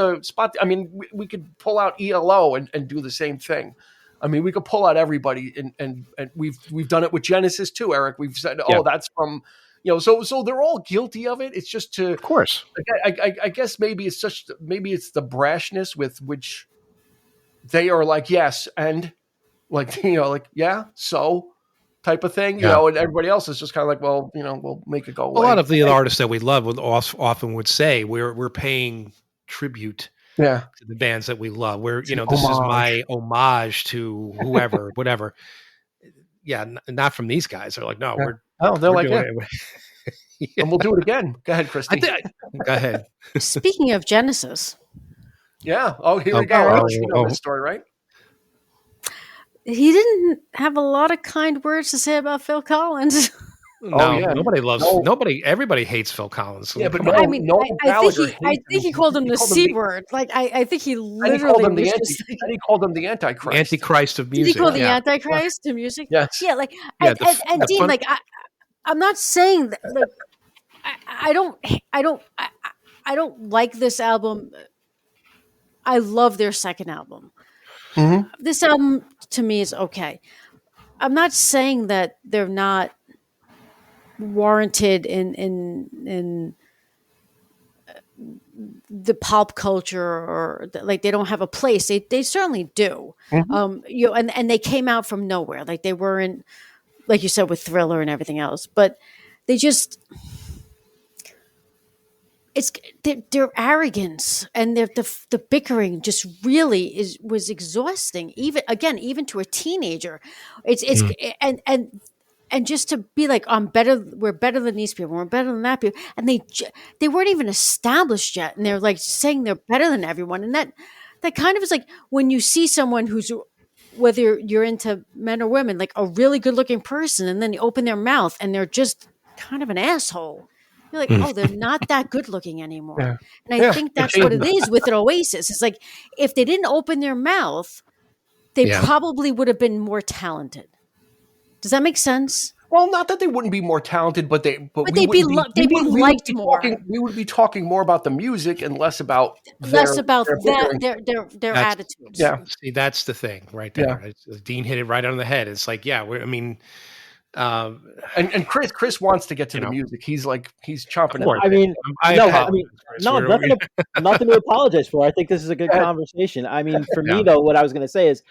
I mean, we could pull out ELO and do the same thing. I mean, we could pull out everybody, and we've done it with Genesis too, Eric. We've said, that's from, so they're all guilty of it. It's just of course. I guess maybe it's the brashness with which they are like, yes, and like, yeah, so type of thing, and everybody else is just kind of like, well, we'll make it go away. A lot of the artists that we love often would say we're paying tribute to the bands that we love. This is my homage to whoever, whatever. Yeah, not from these guys. They're like, no, they're like, and we'll do it again. Go ahead, Christy. Go ahead. Speaking of Genesis. Yeah. Oh, here we go. You know this story, right? He didn't have a lot of kind words to say about Phil Collins. No, nobody loves nobody. Everybody hates Phil Collins. Yeah, but I think he called him the C word. Like I think he literally he called him the Antichrist. Antichrist of music. Did he call the Antichrist to music? Yes. Yeah, like and Dean, like I'm not saying that. Like I don't like this album. I love their second album. Mm-hmm. This album to me is okay. I'm not saying that they're not warranted in the pop culture, or like they don't have a place. They certainly do. Mm-hmm. And they came out from nowhere. Like they weren't, like you said, with Thriller and everything else, but they just, it's their arrogance and the bickering just really was exhausting. Even to a teenager, and just to be like, we're better than these people, we're better than that people, and they weren't even established yet, and they're like saying they're better than everyone, and that kind of is like when you see someone who's, whether you're into men or women, like a really good looking person, and then you open their mouth and they're just kind of an asshole. You're like, oh, they're not that good looking anymore. Yeah. And I think that's what it is with an Oasis. It's like, if they didn't open their mouth, they probably would have been more talented. Does that make sense? Well, not that they wouldn't be more talented, but they'd be liked more. We would be talking more about the music and less about their attitudes. Yeah, see, that's the thing right there. Yeah. Dean hit it right on the head. It's like, and Chris wants to get to the music. He's chomping at it. Nothing to apologize for. I think this is a good conversation. I mean, for me though, what I was going to say is,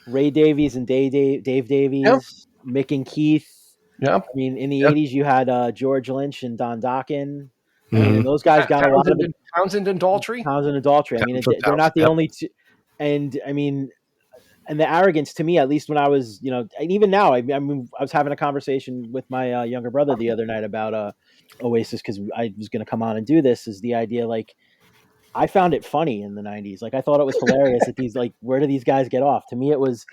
Ray Davies and Dave Davies, Mick and Keith. Yeah. I mean, in the 80s, you had George Lynch and Don Dokken. Mm-hmm. And those guys got a lot of it. Townsend and Daltrey. I mean, they're not the only two. And I mean, and the arrogance to me, at least when I was, and even now, I was having a conversation with my younger brother the other night about Oasis, because I was going to come on and do this, is the idea, like, I found it funny in the 90s. Like, I thought it was hilarious that these, like, where do these guys get off? To me, it was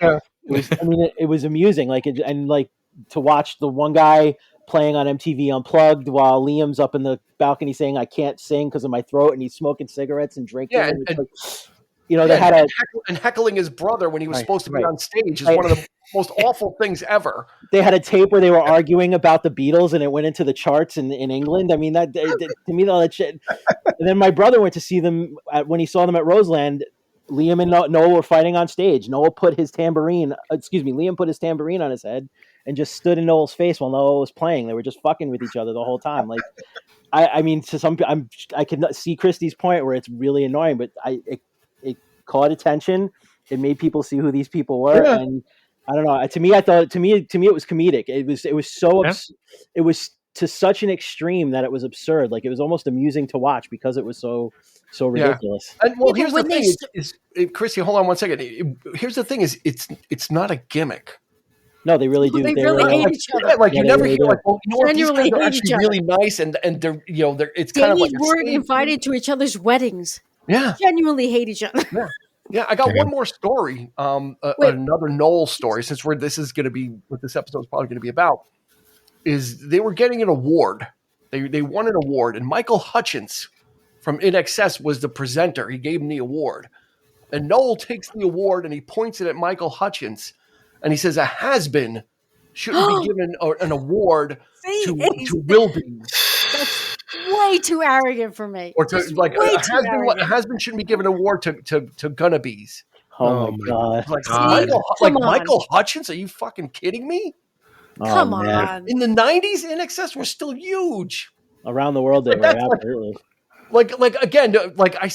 amusing. Like, to watch the one guy playing on MTV Unplugged while Liam's up in the balcony saying, I can't sing because of my throat, and he's smoking cigarettes and drinking. Yeah, they had heckling his brother when he was supposed to be on stage is one of the most awful things ever. They had a tape where they were arguing about the Beatles, and it went into the charts in England. I mean, that to me, all that shit. And then my brother went to see them when he saw them at Roseland. Liam and Noel were fighting on stage. Liam put his tambourine on his head and just stood in Noel's face while Noel was playing. They were just fucking with each other the whole time. Like, I mean, to some, I can see Christy's point where it's really annoying, but it caught attention. It made people see who these people were, and I don't know. To me, it was comedic. It was so it was to such an extreme that it was absurd. Like, it was almost amusing to watch because it was so ridiculous. And here's the thing: is Christy, hold on one second. Here's the thing: is it's not a gimmick. No, they really do. They really hate each other. Like, you never hear like, well, you know what? These guys are actually really nice, and they're it's kind of like weren't invited to each other's weddings. Yeah, genuinely hate each other. Yeah. I got one more story. Another Noel story. Since this is going to be what this episode is probably going to be about. Is they were getting an award. They won an award, and Michael Hutchence from INXS was the presenter. He gave him the award, and Noel takes the award and he points it at Michael Hutchence. and he says a has-been shouldn't be given an award to will-be. That's way too arrogant for me. Or to like a has-been shouldn't be given an award to gonna-be's. Oh my God! Like Michael Hutchence? Are you fucking kidding me? Come on! In the '90s, INXS were still huge around the world. They were absolutely like again. Like I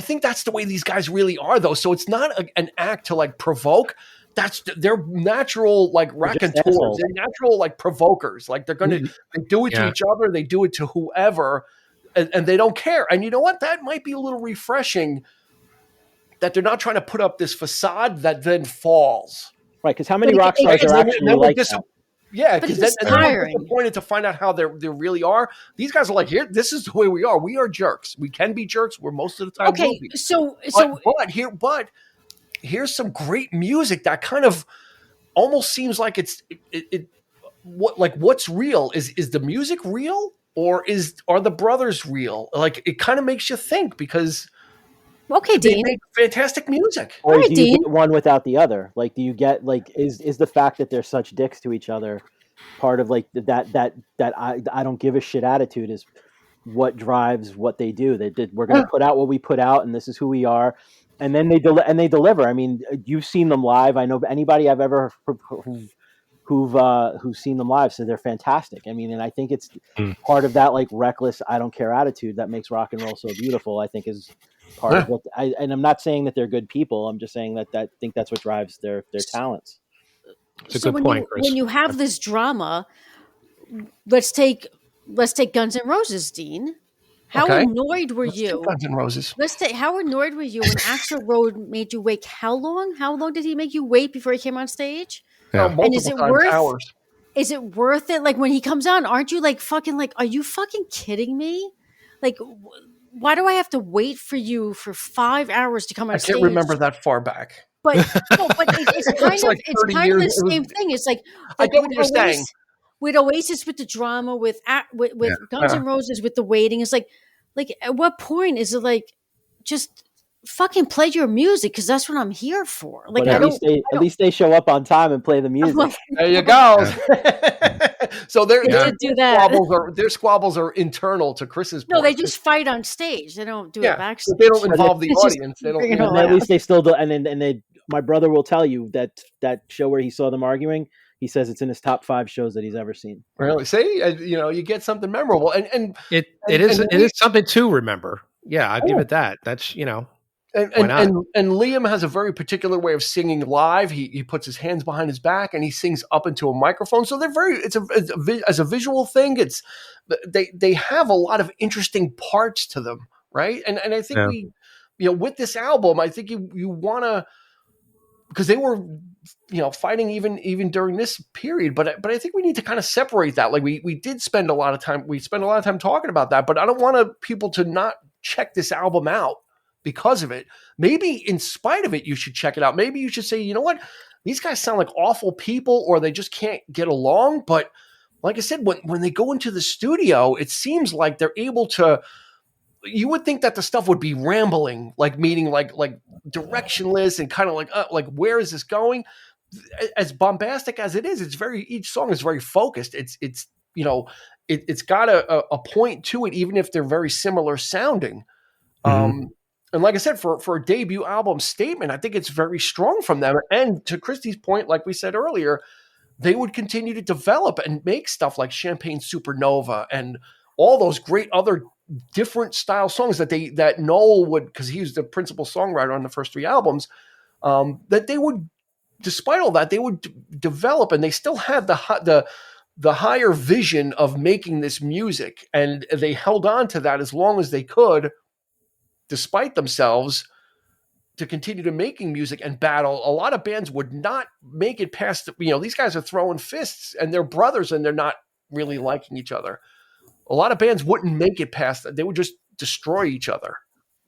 think that's the way these guys really are, though. So it's not an act to like provoke. That's their natural like raconteurs. They're natural like provokers. Like they do it to each other. They do it to whoever, and they don't care. And you know what? That might be a little refreshing. That they're not trying to put up this facade that then falls. Right, because how many rock stars are actually like that? Yeah, because then we're disappointed to find out how they really are. These guys are like, here, this is the way we are. We are jerks. We can be jerks. We're most of the time. Okay, but here's some great music that kind of almost seems like what's real? Is the music real, or are the brothers real? Like it kind of makes you think because. Okay, Dean. They make fantastic music. Or do you get one without the other? Like, do you get like is the fact that they're such dicks to each other part of like that I don't give a shit attitude is what drives what they do? We're going to put out what we put out, and this is who we are, and then they deliver. I mean, you've seen them live. I know anybody I've ever who've seen them live, so they're fantastic. I mean, and I think it's part of that like reckless I don't care attitude that makes rock and roll so beautiful. I think is part of what and I'm not saying that they're good people. I'm just saying that I think that's what drives their talents. It's a good point, Chris. When you have this drama, let's take Guns N' Roses, Dean. How annoyed were you? Guns N' Roses. How annoyed were you when Axl Rose made you wait? How long? How long did he make you wait before he came on stage? Yeah. And is it worth hours? Is it worth it? Like when he comes on, aren't you like fucking like? Are you fucking kidding me? Like, why do I have to wait for you for 5 hours to come on stage? I can't remember that far back. But it's kind of the same thing. It's like I get what you're saying. With Oasis, with the drama, with Guns N' Roses, with the waiting, it's like at what point is it like just fucking play your music because that's what I'm here for. Like but at least they show up on time and play the music. There you go. So their squabbles are internal to Chris's point. No, they just fight on stage. They don't do it backstage. They don't involve the audience. They don't. At least they still do. And they. My brother will tell you that show where he saw them arguing. He says it's in his top 5 shows that he's ever seen. Really? See, you get something memorable, and it is something to remember. Yeah, I give it that. That's And Liam has a very particular way of singing live. He puts his hands behind his back and he sings up into a microphone. So they're as a visual thing. They have a lot of interesting parts to them, right? And I think with this album, I think you want to, because they were fighting even during this period. But I think we need to kind of separate that. Like we did spend a lot of time. We spent a lot of time talking about that. But I don't want people to not check this album out. Because of it, maybe in spite of it, you should check it out. Maybe you should say, you know what, these guys sound like awful people, or they just can't get along. But like I said, when they go into the studio, it seems like they're able to. You would think that the stuff would be rambling, meaning like directionless and kind of like where is this going? As bombastic as it is, each song is very focused. It's got a point to it, even if they're very similar sounding. And like I said, for a debut album statement, I think it's very strong from them. And to Christy's point, like we said earlier, they would continue to develop and make stuff like Champagne Supernova and all those great other different style songs that Noel would, because he was the principal songwriter on the first 3 albums, that they would, despite all that, they would develop, and they still had the higher vision of making this music. And they held on to that as long as they could, despite themselves, to continue to making music and battle. A lot of bands would not make it past, these guys are throwing fists and they're brothers and they're not really liking each other. A lot of bands wouldn't make it past that. They would just destroy each other.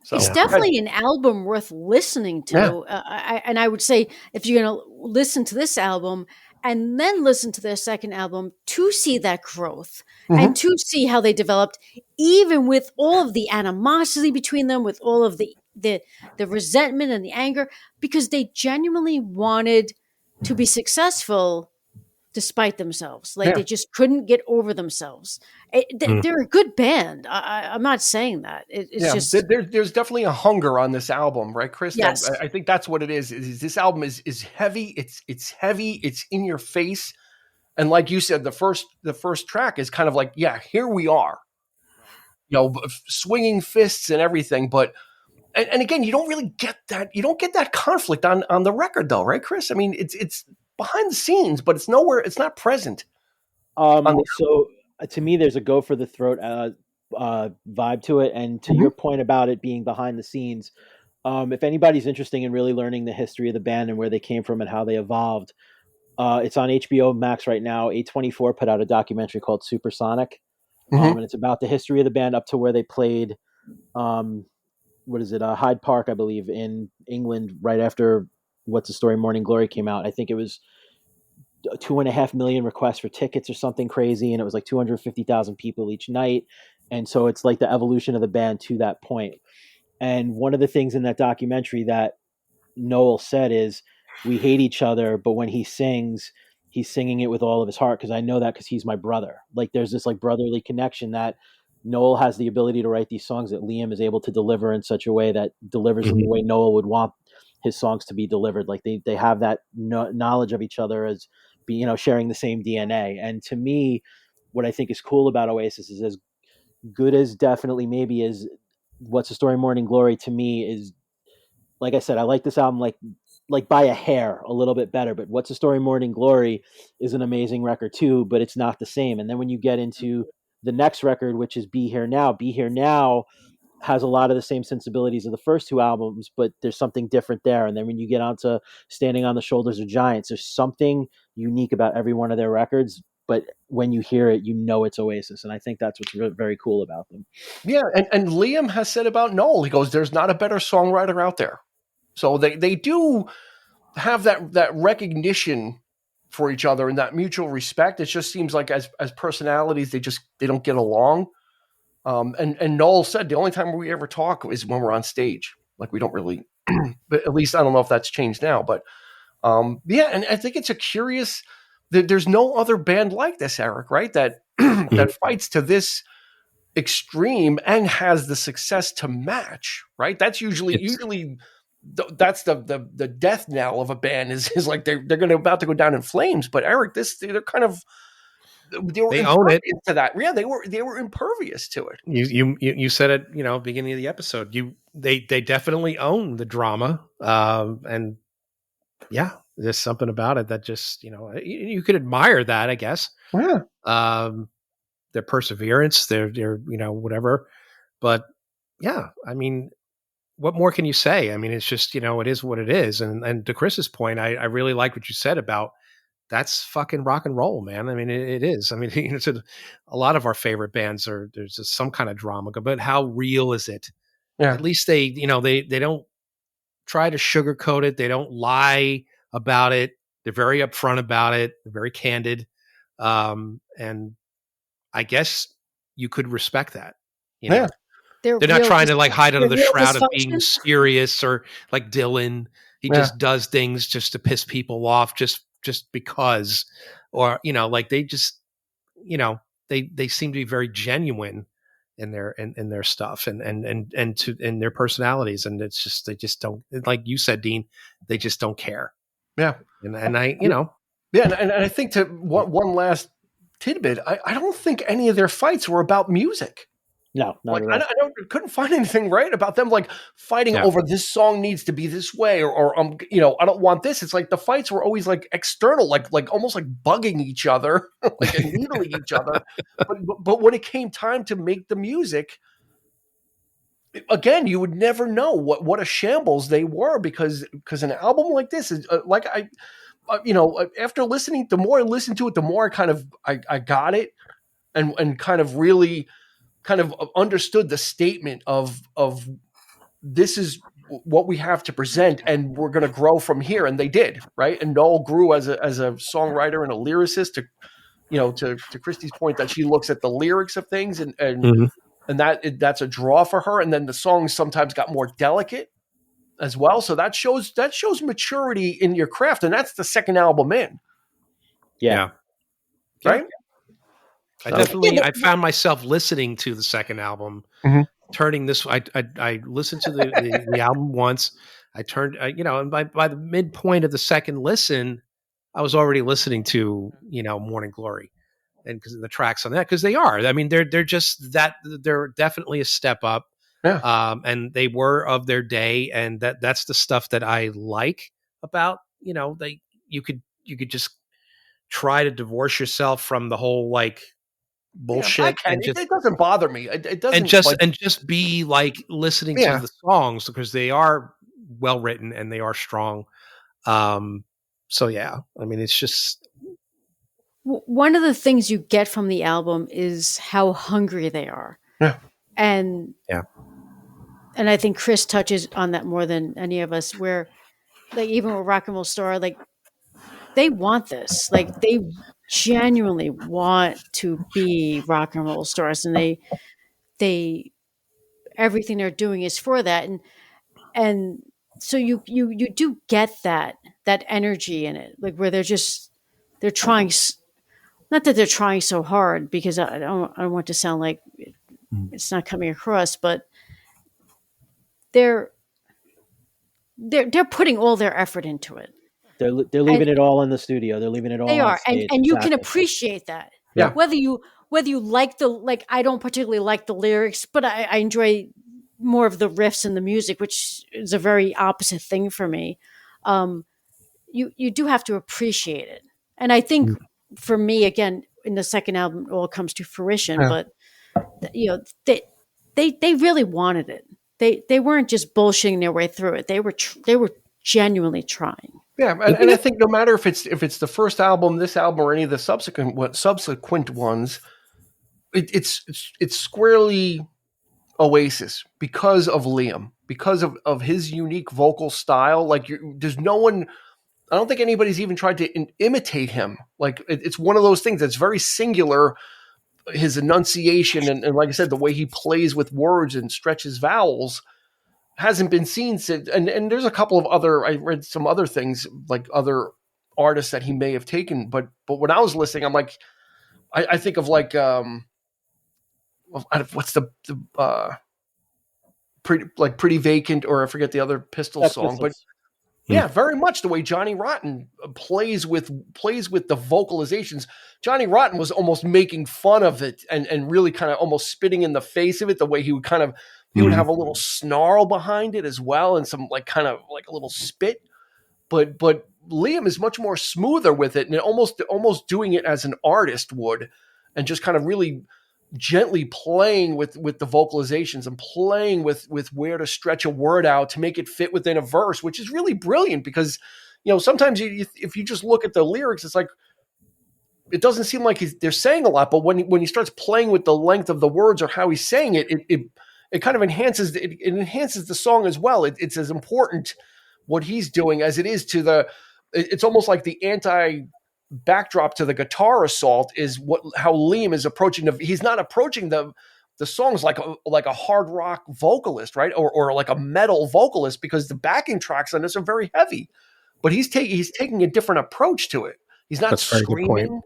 So it's definitely an album worth listening to. Yeah. And I would say if you're going to listen to this album and then listen to their second album to see that growth and to see how they developed, even with all of the animosity between them, with all of the the resentment and the anger, because they genuinely wanted to be successful despite themselves. Like they just couldn't get over themselves. They're a good band. I'm not saying that. It's just there's definitely a hunger on this album, right, Chris? Yes. I think that's what it is. Is this album is heavy. It's heavy. It's in your face. And like you said, the first track is kind of like, yeah, here we are, swinging fists and everything. But and again, you don't really get that. You don't get that conflict on the record, though, right, Chris? I mean, it's behind the scenes, but it's nowhere. It's not present. So to me, there's a go for the throat vibe to it, and to your point about it being behind the scenes. If anybody's interested in really learning the history of the band and where they came from and how they evolved, it's on HBO Max right now. A24 put out a documentary called Supersonic, and it's about the history of the band up to where they played. Hyde Park, I believe, in England, right after What's the Story, Morning Glory came out. I think it was 2.5 million requests for tickets or something crazy, and it was like 250,000 people each night. And so it's like the evolution of the band to that point. And one of the things in that documentary that Noel said is, we hate each other, but when he sings, he's singing it with all of his heart, because I know that because he's my brother. Like there's this like brotherly connection that Noel has the ability to write these songs that Liam is able to deliver in such a way that delivers them the way Noel would want his songs to be delivered. Like they have that knowledge of each other as sharing the same DNA. And to me, what I think is cool about Oasis is, as good as definitely maybe is What's the Story, Morning Glory, to me is, like I said, I like this album like by a hair a little bit better, but What's the Story, Morning Glory is an amazing record too, but it's not the same. And then when you get into the next record, which is Be Here Now has a lot of the same sensibilities of the first two albums, but there's something different there. And then when you get onto Standing on the Shoulders of Giants, there's something unique about every one of their records, but when you hear it, it's Oasis. And I think that's what's very cool about them. Yeah. And Liam has said about Noel, he goes, there's not a better songwriter out there. So they do have that recognition for each other and that mutual respect. It just seems like as personalities, they don't get along. And Noel said the only time we ever talk is when we're on stage. Like we don't really, but at least I don't know if that's changed now. But and I think it's a curious. There's no other band like this, Eric, right? That that fights to this extreme and has the success to match, right? That's usually that's the death knell of a band is like they're going to about to go down in flames. But Eric, they're kind of they own it to that. Yeah, they were impervious to it. You said it, beginning of the episode. They definitely own the drama, and yeah, there's something about it that just you could admire that, I guess. Yeah. Their perseverance, their whatever, but yeah, I mean, what more can you say? I mean, it's just it is what it is. And to Chris's point, I really like what you said about. That's fucking rock and roll, man. I mean, it is. I mean, a lot of our favorite bands there's some kind of drama, but how real is it? Yeah. At least they don't try to sugarcoat it. They don't lie about it. They're very upfront about it. They're very candid. And I guess you could respect that. Yeah. They're not trying to like hide under the shroud of being serious, or like Dylan. He just does things just to piss people off, just because, or like they just they seem to be very genuine in their stuff and their personalities, and it's just they just don't, like you said, Dean, they just don't care. Yeah. And I and I think to one last tidbit, I don't think any of their fights were about music. No, not like, I couldn't find anything right about them like fighting over this song needs to be this way, or I don't want this. It's like the fights were always like external, like almost like bugging each other, like and needling each other. But when it came time to make the music, again, you would never know what a shambles they were, because an album like this is like after listening, the more I listened to it, the more I got it and kind of really kind of understood the statement of this is what we have to present and we're going to grow from here. And they did, right? And Noel grew as a songwriter and a lyricist to Christy's point that she looks at the lyrics of things and and that's a draw for her. And then the songs sometimes got more delicate as well. So that shows maturity in your craft, and that's the second album in. Yeah. Right. I found myself listening to the second album, turning this. I listened to the album once. I turned, and by the midpoint of the second listen, I was already listening to, Morning Glory, and because of the tracks on that, because they are. I mean, they're just that they're definitely a step up. Yeah. And they were of their day, and that's the stuff that I like about, you could just try to divorce yourself from the whole like bullshit, and just, it doesn't bother me. It doesn't, and just be like listening to the songs, because they are well written and they are strong. So yeah, I mean, it's just one of the things you get from the album is how hungry they are. Yeah. And I think Chris touches on that more than any of us, where like even with Rock and Roll Star, like they want this, like they genuinely want to be rock and roll stars, and they everything they're doing is for that. And so you do get that energy in it, like where they're trying, not that they're trying so hard, because I don't want to sound like it's not coming across, but they're putting all their effort into it. They're leaving it all in the studio. They're leaving it all. They are, stage, and you can appreciate that. Yeah. Whether you like I don't particularly like the lyrics, but I enjoy more of the riffs and the music, which is a very opposite thing for me. You do have to appreciate it, and I think for me, again, in the second album, it all comes to fruition. Yeah. But they really wanted it. They weren't just bullshitting their way through it. They were genuinely trying. Yeah, and I think no matter if it's the first album, this album, or any of the subsequent ones, it's squarely Oasis because of Liam, because of his unique vocal style. Like, there's no one. I don't think anybody's even tried to imitate him. Like, it's one of those things that's very singular. His enunciation and like I said, the way he plays with words and stretches vowels hasn't been seen since. And there's a couple of I read some other things, like other artists that he may have taken. But when I was listening, I'm like, I think of like, what's the Pretty Vacant, or I forget the other Pistols song, but yeah, very much the way Johnny Rotten plays with the vocalizations. Johnny Rotten was almost making fun of it and really kind of almost spitting in the face of it, the way he would would have a little snarl behind it as well, and some like kind of like a little spit. But Liam is much more smoother with it, and almost doing it as an artist would, and just kind of really gently playing with the vocalizations and playing with where to stretch a word out to make it fit within a verse, which is really brilliant, because sometimes if you just look at the lyrics, it's like it doesn't seem like they're saying a lot, but when he starts playing with the length of the words or how he's saying it, it kind of enhances the song as well. It's as important what he's doing as it is to it's almost like the anti backdrop to the guitar assault is how Liam is approaching he's not approaching the songs like a hard rock vocalist, right? Or like a metal vocalist, because the backing tracks on this are very heavy, but he's taking a different approach to it. He's not screaming,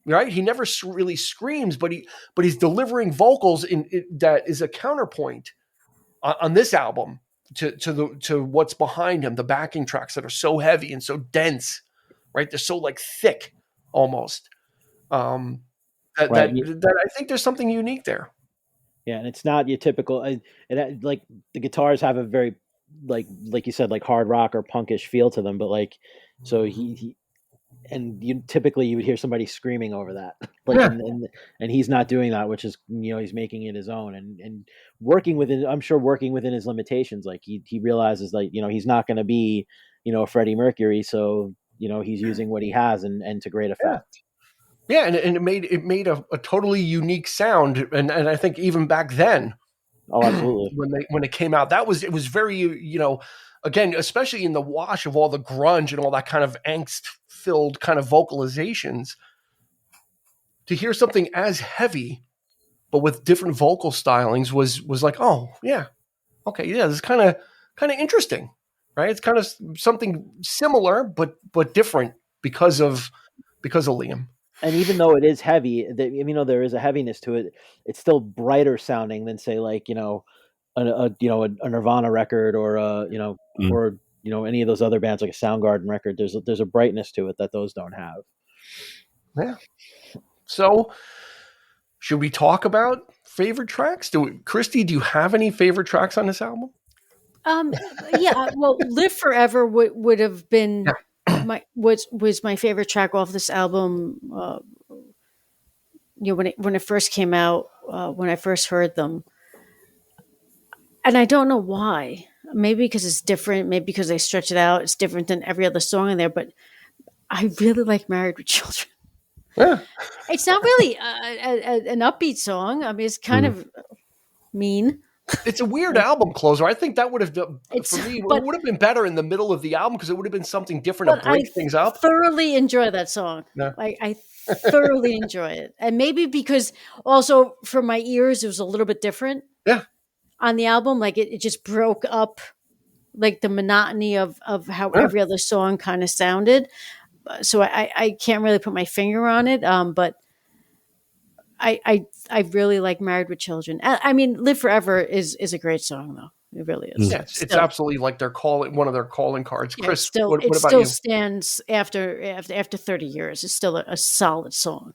right? He never really screams, but he's delivering vocals that is a counterpoint on this album to what's behind him, the backing tracks that are so heavy and so dense, right? They're so like thick almost. That I think there's something unique there. Yeah, and it's not your typical. Like the guitars have a very like you said, like hard rock or punkish feel to them, but like so he and you would hear somebody screaming over that, like, yeah. and he's not doing that, which is he's making it his own and working within. I'm sure working within his limitations. Like he realizes like he's not going to be Freddie Mercury, so he's using what he has and to great effect. Yeah, and it made a totally unique sound, and I think even back then, oh, absolutely, when it came out, it was very again, especially in the wash of all the grunge and all that kind of angst-filled kind of vocalizations, to hear something as heavy but with different vocal stylings was like, oh yeah, okay, yeah, this is kind of interesting, right? It's kind of something similar but different because of Liam. And even though it is heavy, there is a heaviness to it. It's still brighter sounding than, say, like, a Nirvana record, or or any of those other bands, like a Soundgarden record. There's a brightness to it that those don't have. Yeah. So, should we talk about favorite tracks? Christy, do you have any favorite tracks on this album? Yeah. Well, "Live Forever" would have been was my favorite track off this album. When it first came out, when I first heard them, and I don't know why. Maybe because it's different. Maybe because they stretch it out. It's different than every other song in there. But I really like "Married with Children." Yeah. It's not really an upbeat song. I mean, it's kind of mean. It's a weird album closer. I think that would have done, for me, it would have been better in the middle of the album, because it would have been something different to break things up. I thoroughly enjoy that song. Yeah. I thoroughly enjoy it. And maybe because also for my ears, it was a little bit different. Yeah. On the album, like it just broke up like the monotony of how every other song kind of sounded. So I can't really put my finger on it. But I really like "Married with Children." I mean, "Live Forever" is a great song, though. It really is. Yeah, it's absolutely like one of their calling cards. Chris, what it about still you? Stands after 30 years. It's still a solid song.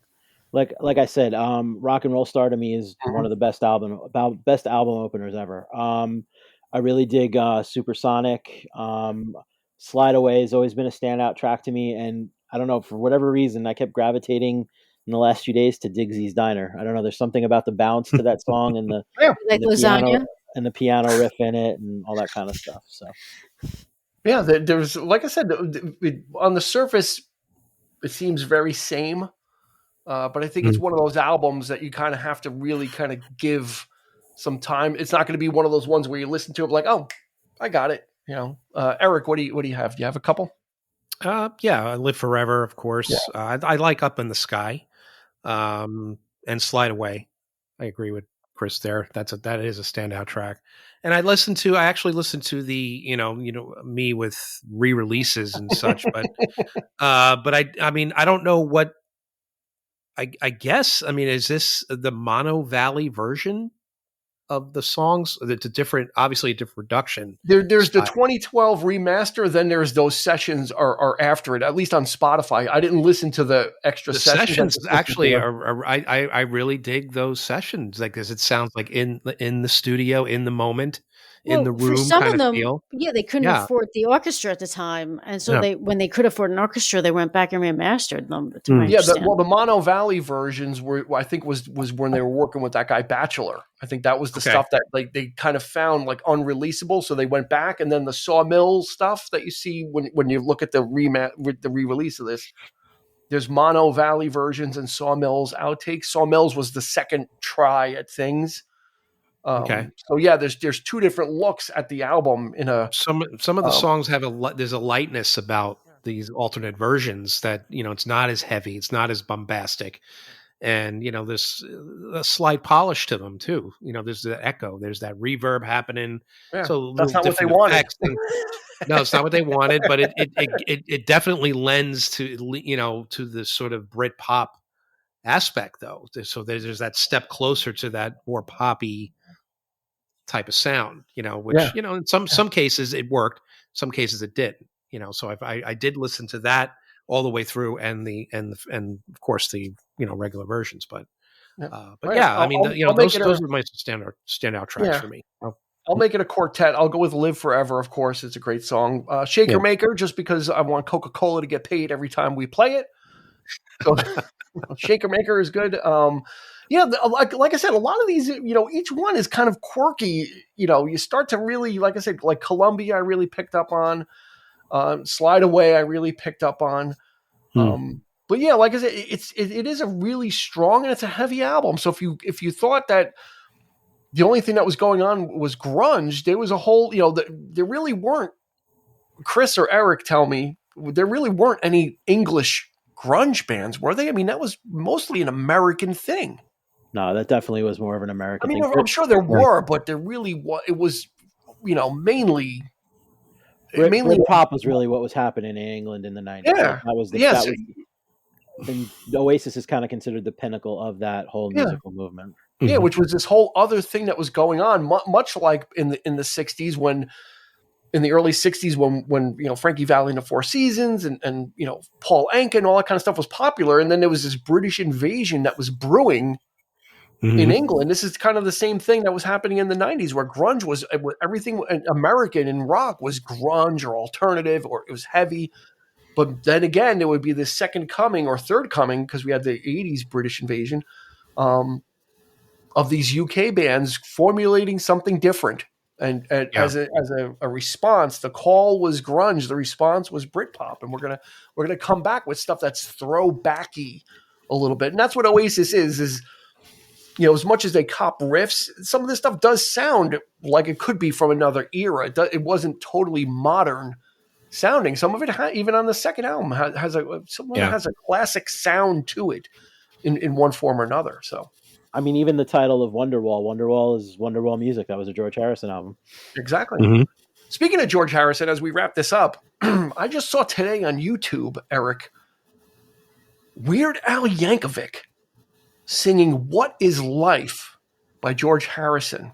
Like I said, "Rock and Roll Star" to me is one of the best album openers ever. I really dig "Supersonic." "Slide Away" has always been a standout track to me, and I don't know, for whatever reason, I kept gravitating in the last few days to "Digsy's Diner." I don't know, there's something about the bounce to that song, and the piano and the piano riff in it, and all that kind of stuff. So yeah, there's, like I said, on the surface, it seems very same. But I think it's one of those albums that you kind of have to really kind of give some time. It's not going to be one of those ones where you listen to it like, oh, I got it. Eric, what do you have? Do you have a couple? Yeah, "Live Forever," of course. Yeah. I like "Up in the Sky," and "Slide Away." I agree with Chris there. That is a standout track. And I actually listened to the, me with re-releases and such, but I mean, I don't know what. I guess, I mean, is this the Mono Valley version of the songs? It's obviously a different production. There's style. The 2012 remaster. Then there's those sessions are after it, at least on Spotify. I didn't listen to the extra sessions. Actually, I really dig those sessions, like, because it sounds like in the studio, in the moment, in the room, for some kind of them, feel. Yeah, they couldn't afford the orchestra at the time, and so when they could afford an orchestra, they went back and remastered them. The Mono Valley versions I think was when they were working with that guy Batchelor. I think that was the stuff that like they kind of found like unreleasable, so they went back, and then the Sawmill stuff that you see when you look at the re-release of this. There's Mono Valley versions and Sawmill's outtakes. Sawmill's was the second try at things. So yeah, there's two different looks at the album. Some of the songs have there's a lightness about these alternate versions that, it's not as heavy, it's not as bombastic, and there's a slight polish to them too. There's the echo, there's that reverb happening. Yeah, so that's not what they wanted. No, it's not what they wanted, but it definitely lends to to the sort of Britpop aspect, though. So there's that step closer to that more poppy type of sound, which in some cases it worked, some cases it didn't. So I did listen to that all the way through, and of course the regular versions, but I mean, those are my standout tracks for me. I'll make it a quartet. I'll go with "Live Forever." Of course, it's a great song. Shaker Maker, just because I want Coca-Cola to get paid every time we play it. So Shaker Maker is good. Like I said, a lot of these, each one is kind of quirky. You start to really, like I said, like Columbia, I really picked up on. Slide Away, I really picked up on. But yeah, like I said, it is a really strong and it's a heavy album. So if you thought that the only thing that was going on was grunge, there was a whole, there really weren't. Chris or Eric, tell me, there really weren't any English grunge bands, were they? I mean, that was mostly an American thing. No, that definitely was more of an American thing. I'm sure there were, but there really was. It was, mainly. Britpop was really what was happening in England in the 90s. Yeah, that was, and Oasis is kind of considered the pinnacle of that whole musical movement. Yeah, which was this whole other thing that was going on, much like in the 60s in the early 60s when Frankie Valli and the Four Seasons and Paul Anka and all that kind of stuff was popular, and then there was this British invasion that was brewing in England. This is kind of the same thing that was happening in the 90s, where grunge was everything American and rock was grunge or alternative, or it was heavy. But then again, there would be this second coming or third coming, because we had the 80s British invasion, of these UK bands formulating something different. And as a response, the call was grunge, the response was Britpop, and we're gonna come back with stuff that's throwbacky a little bit, and that's what Oasis is. As much as they cop riffs, some of this stuff does sound like it could be from another era. It wasn't totally modern sounding. Some of it, even on the second album, has a classic sound to it in one form or another. So. I mean, even the title of Wonderwall is Wonderwall music. That was a George Harrison album. Exactly. Speaking of George Harrison, as we wrap this up, I just saw today on YouTube, Eric, Weird Al Yankovic singing "What Is Life" by George Harrison.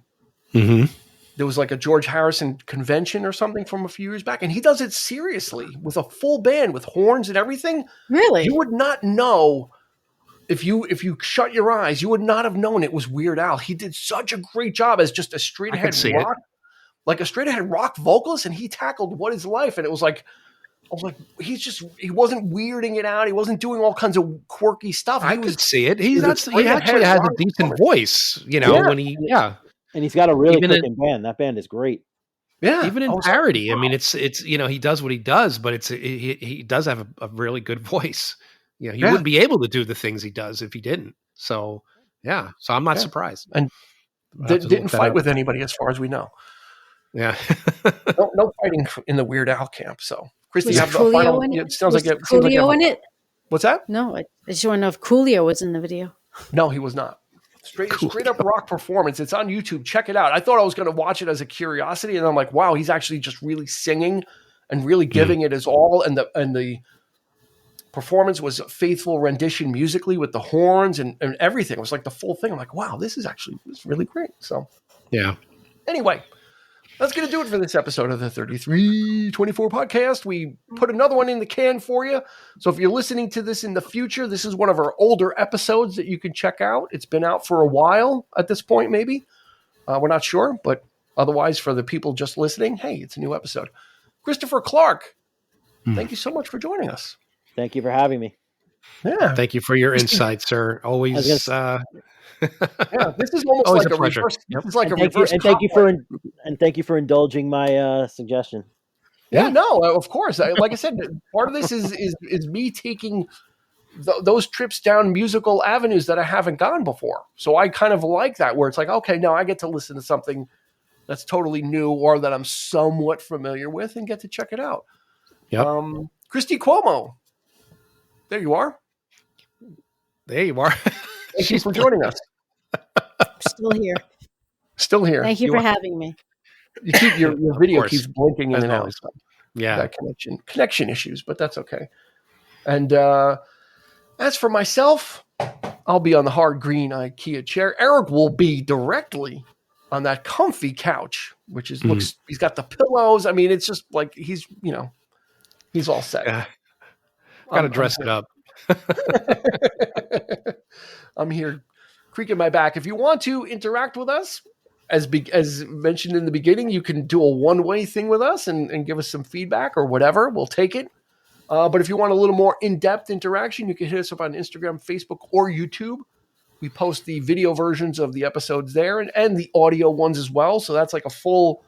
There was like a George Harrison convention or something from a few years back, and he does it seriously with a full band with horns and everything. Really? You would not know. If you shut your eyes, you would not have known it was Weird Al. He did such a great job as just a straight ahead rock, like a straight ahead rock vocalist, and he tackled "What Is Life," and it was like, I was like, he wasn't weirding it out. He wasn't doing all kinds of quirky stuff. I could see it. He actually has a decent voice, when and he's got a really cooking band. That band is great. Yeah, even in parody. I mean, it's he does what he does, but he does have a really good voice. He wouldn't be able to do the things he does if he didn't. So, so I'm not surprised. And didn't fight with anybody as far as we know. Yeah. no fighting in the Weird Al camp. So, Christy, you have the final. It sounds like it. Coolio in it? What's that? No, I just want to know if Coolio was in the video. No, he was not. Straight up rock performance. It's on YouTube. Check it out. I thought I was going to watch it as a curiosity, and I'm like, wow, he's actually just really singing and really giving it his all, and the performance was a faithful rendition musically with the horns and everything. It was like the full thing. I'm like, wow, this is really great. So, anyway, that's going to do it for this episode of the 3324 podcast. We put another one in the can for you. So if you're listening to this in the future, this is one of our older episodes that you can check out. It's been out for a while at this point, maybe. We're not sure, but otherwise for the people just listening, hey, it's a new episode. Christopher Clark, thank you so much for joining us. Thank you for having me. Yeah. Thank you for your insight, sir. Always. This is almost like a pleasure. Reverse. Yep. It's like and a reverse. Thank you for indulging my suggestion. Yeah, no, of course. Like I said, part of this is me taking those trips down musical avenues that I haven't gone before. So I kind of like that, where it's like, okay, now I get to listen to something that's totally new or that I'm somewhat familiar with and get to check it out. Yep. Christy Cuomo. There you are. Thank you for joining us. Still here. Thank you for having me. You keep your video keeps blinking in and out. Yeah. That connection issues, but that's okay. And as for myself, I'll be on the hard green IKEA chair. Eric will be directly on that comfy couch, which is he's got the pillows. I mean, it's just like he's all set. Yeah. Got to dress it up. I'm here creaking my back. If you want to interact with us, as mentioned in the beginning, you can do a one-way thing with us and give us some feedback or whatever. We'll take it. But if you want a little more in-depth interaction, you can hit us up on Instagram, Facebook, or YouTube. We post the video versions of the episodes there and the audio ones as well. So that's like a full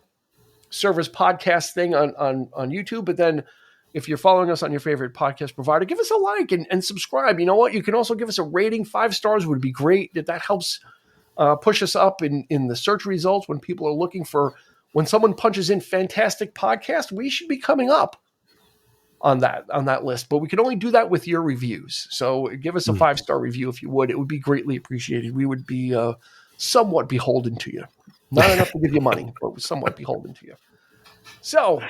service podcast thing on YouTube. But then if you're following us on your favorite podcast provider, give us a like and subscribe. You know what? You can also give us a rating. 5 stars would be great. That helps push us up in the search results when people are looking for, when someone punches in fantastic podcast, we should be coming up on that list, but we can only do that with your reviews. So give us a 5-star review if you would. It would be greatly appreciated. We would be somewhat beholden to you. Not enough to give you money, but somewhat beholden to you. So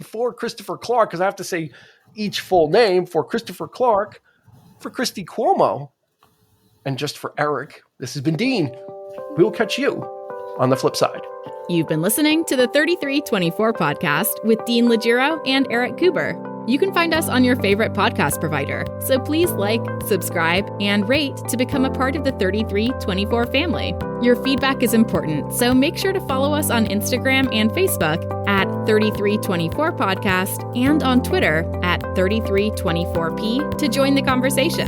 for Christopher Clark, because I have to say each full name, for Christopher Clark, for Christy Cuomo, and just for Eric, this has been Dean. We will catch you on the flip side. You've been listening to the 3324 podcast with Dean Legiro and Eric Kuber. You can find us on your favorite podcast provider, so please like, subscribe, and rate to become a part of the 3324 family. Your feedback is important, so make sure to follow us on Instagram and Facebook at 3324 podcast and on Twitter at 3324p to join the conversation.